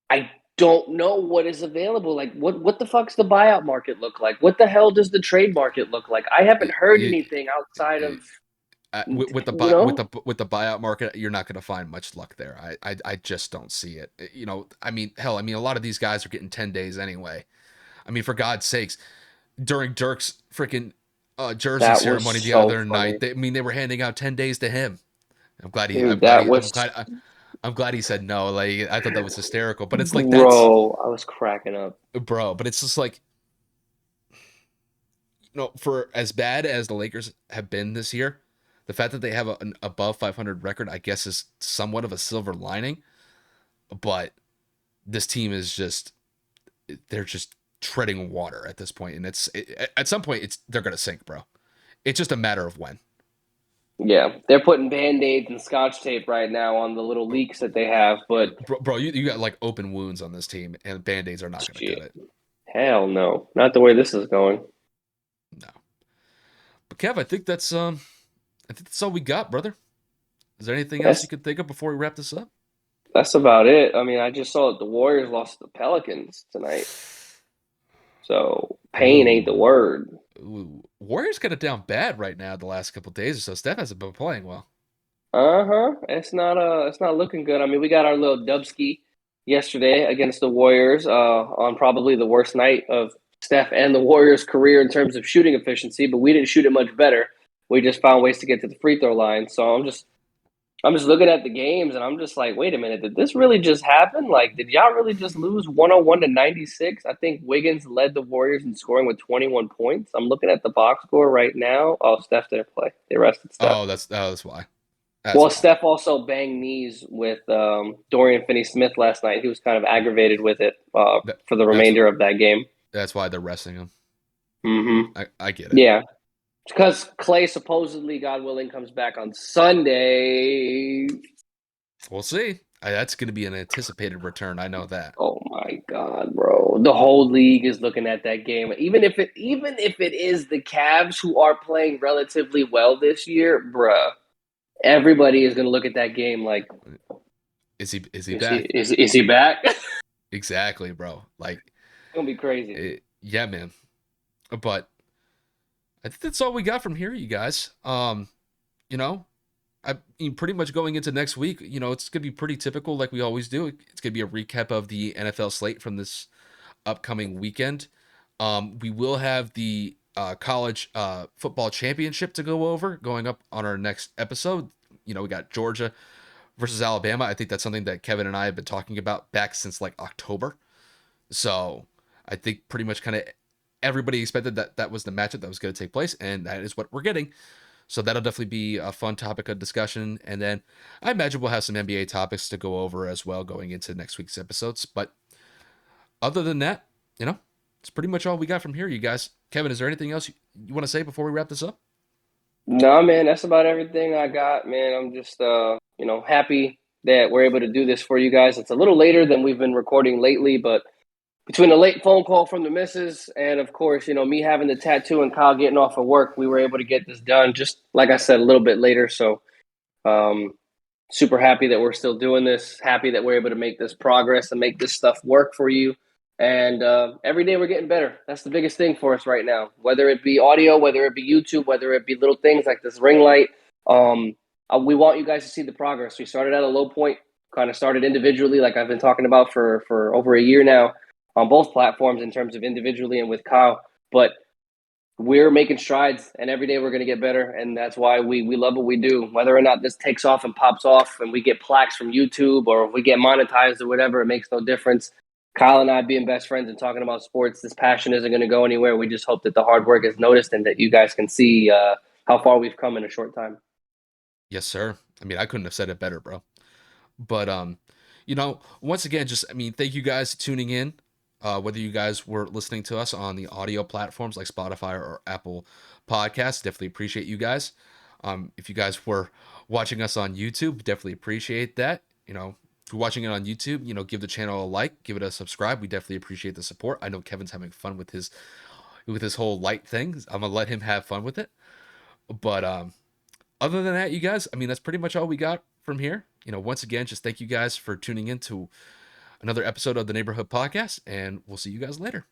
Speaker 2: I don't know what is available. Like, what the fuck's the buyout market look like? What the hell does the trade market look like? I haven't heard anything outside of
Speaker 1: with the buyout market. You're not going to find much luck there. I just don't see it. I mean, hell, a lot of these guys are getting 10 days anyway. I mean, for God's sakes, during Dirk's freaking jersey ceremony the other night, they were handing out 10 days to him. I'm glad I'm glad he said no. Like, I thought that was hysterical, but it's like,
Speaker 2: I was cracking up,
Speaker 1: bro. But it's just like, for as bad as the Lakers have been this year, the fact that they have an above 500 record, I guess, is somewhat of a silver lining. But this team is they're just treading water at this point, and at some point they're gonna sink, bro. It's just a matter of when.
Speaker 2: Yeah, they're putting Band-Aids and Scotch tape right now on the little leaks that they have, but
Speaker 1: bro, you got like open wounds on this team, and Band-Aids are not gonna cut it.
Speaker 2: Hell no, not the way this is going.
Speaker 1: No. But Kev, I think that's all we got, brother. Is there anything else you could think of before we wrap this up?
Speaker 2: That's about it. I mean, I just saw that the Warriors lost to the Pelicans tonight. So, pain ain't the word.
Speaker 1: Ooh. Warriors got it down bad right now the last couple of days or so. Steph hasn't been playing well.
Speaker 2: It's not looking good. I mean, we got our little dubski yesterday against the Warriors on probably the worst night of Steph and the Warriors' career in terms of shooting efficiency, but we didn't shoot it much better. We just found ways to get to the free throw line. So I'm just looking at the games, and I'm just like, wait a minute, did this really just happen? Like, did y'all really just lose 101 to 96? I think Wiggins led the Warriors in scoring with 21 points. I'm looking at the box score right now. Oh, Steph didn't play. They rested Steph.
Speaker 1: Oh, that's why.
Speaker 2: Steph also banged knees with Dorian Finney-Smith last night. He was kind of aggravated with it for the remainder of that game.
Speaker 1: That's why they're resting him.
Speaker 2: Mm-hmm.
Speaker 1: I get it.
Speaker 2: Yeah. Because Clay supposedly, God willing, comes back on Sunday.
Speaker 1: We'll see. That's going to be an anticipated return. I know that.
Speaker 2: Oh my God, bro! The whole league is looking at that game. Even if it is the Cavs who are playing relatively well this year, bruh, everybody is going to look at that game like,
Speaker 1: is he back?
Speaker 2: Is he back?
Speaker 1: Exactly, bro. Like,
Speaker 2: it's gonna be crazy.
Speaker 1: Yeah, man. But I think that's all we got from here, you guys. I mean, pretty much going into next week, it's going to be pretty typical like we always do. It's going to be a recap of the NFL slate from this upcoming weekend. We will have the college football championship to go over going up on our next episode. We got Georgia versus Alabama. I think that's something that Kevin and I have been talking about back since like October. So I think pretty much kind of everybody expected that was the matchup that was going to take place, and that is what we're getting. So that'll definitely be a fun topic of discussion. And then I imagine we'll have some NBA topics to go over as well going into next week's episodes. But other than that, it's pretty much all we got from here, you guys. Kevin, is there anything else you want to say before we wrap this up?
Speaker 2: No, man, that's about everything I got, man. I'm just happy that we're able to do this for you guys. It's a little later than we've been recording lately, but between a late phone call from the missus and of course, me having the tattoo and Kyle getting off of work, we were able to get this done just like I said, a little bit later. So um super happy that we're still doing this, happy that we're able to make this progress and make this stuff work for you. And every day we're getting better. That's the biggest thing for us right now. Whether it be audio, whether it be YouTube, whether it be little things like this ring light, we want you guys to see the progress. We started at a low point, kind of started individually, like I've been talking about for over a year now on both platforms in terms of individually and with Kyle. But we're making strides, and every day we're going to get better, and that's why we love what we do. Whether or not this takes off and pops off and we get plaques from YouTube or if we get monetized or whatever, it makes no difference. Kyle and I being best friends and talking about sports, this passion isn't going to go anywhere. We just hope that the hard work is noticed and that you guys can see how far we've come in a short time.
Speaker 1: Yes, sir. I mean, I couldn't have said it better, bro. But once again, just thank you guys for tuning in. Whether you guys were listening to us on the audio platforms like Spotify or Apple Podcasts, definitely appreciate you guys. If you guys were watching us on YouTube, definitely appreciate that. If you're watching it on YouTube, give the channel a like, give it a subscribe. We definitely appreciate the support. I know Kevin's having fun with his whole light thing. I'm gonna let him have fun with it. But other than that, you guys, that's pretty much all we got from here. Once again, just thank you guys for tuning in to another episode of the Neighborhood Podcast, and we'll see you guys later.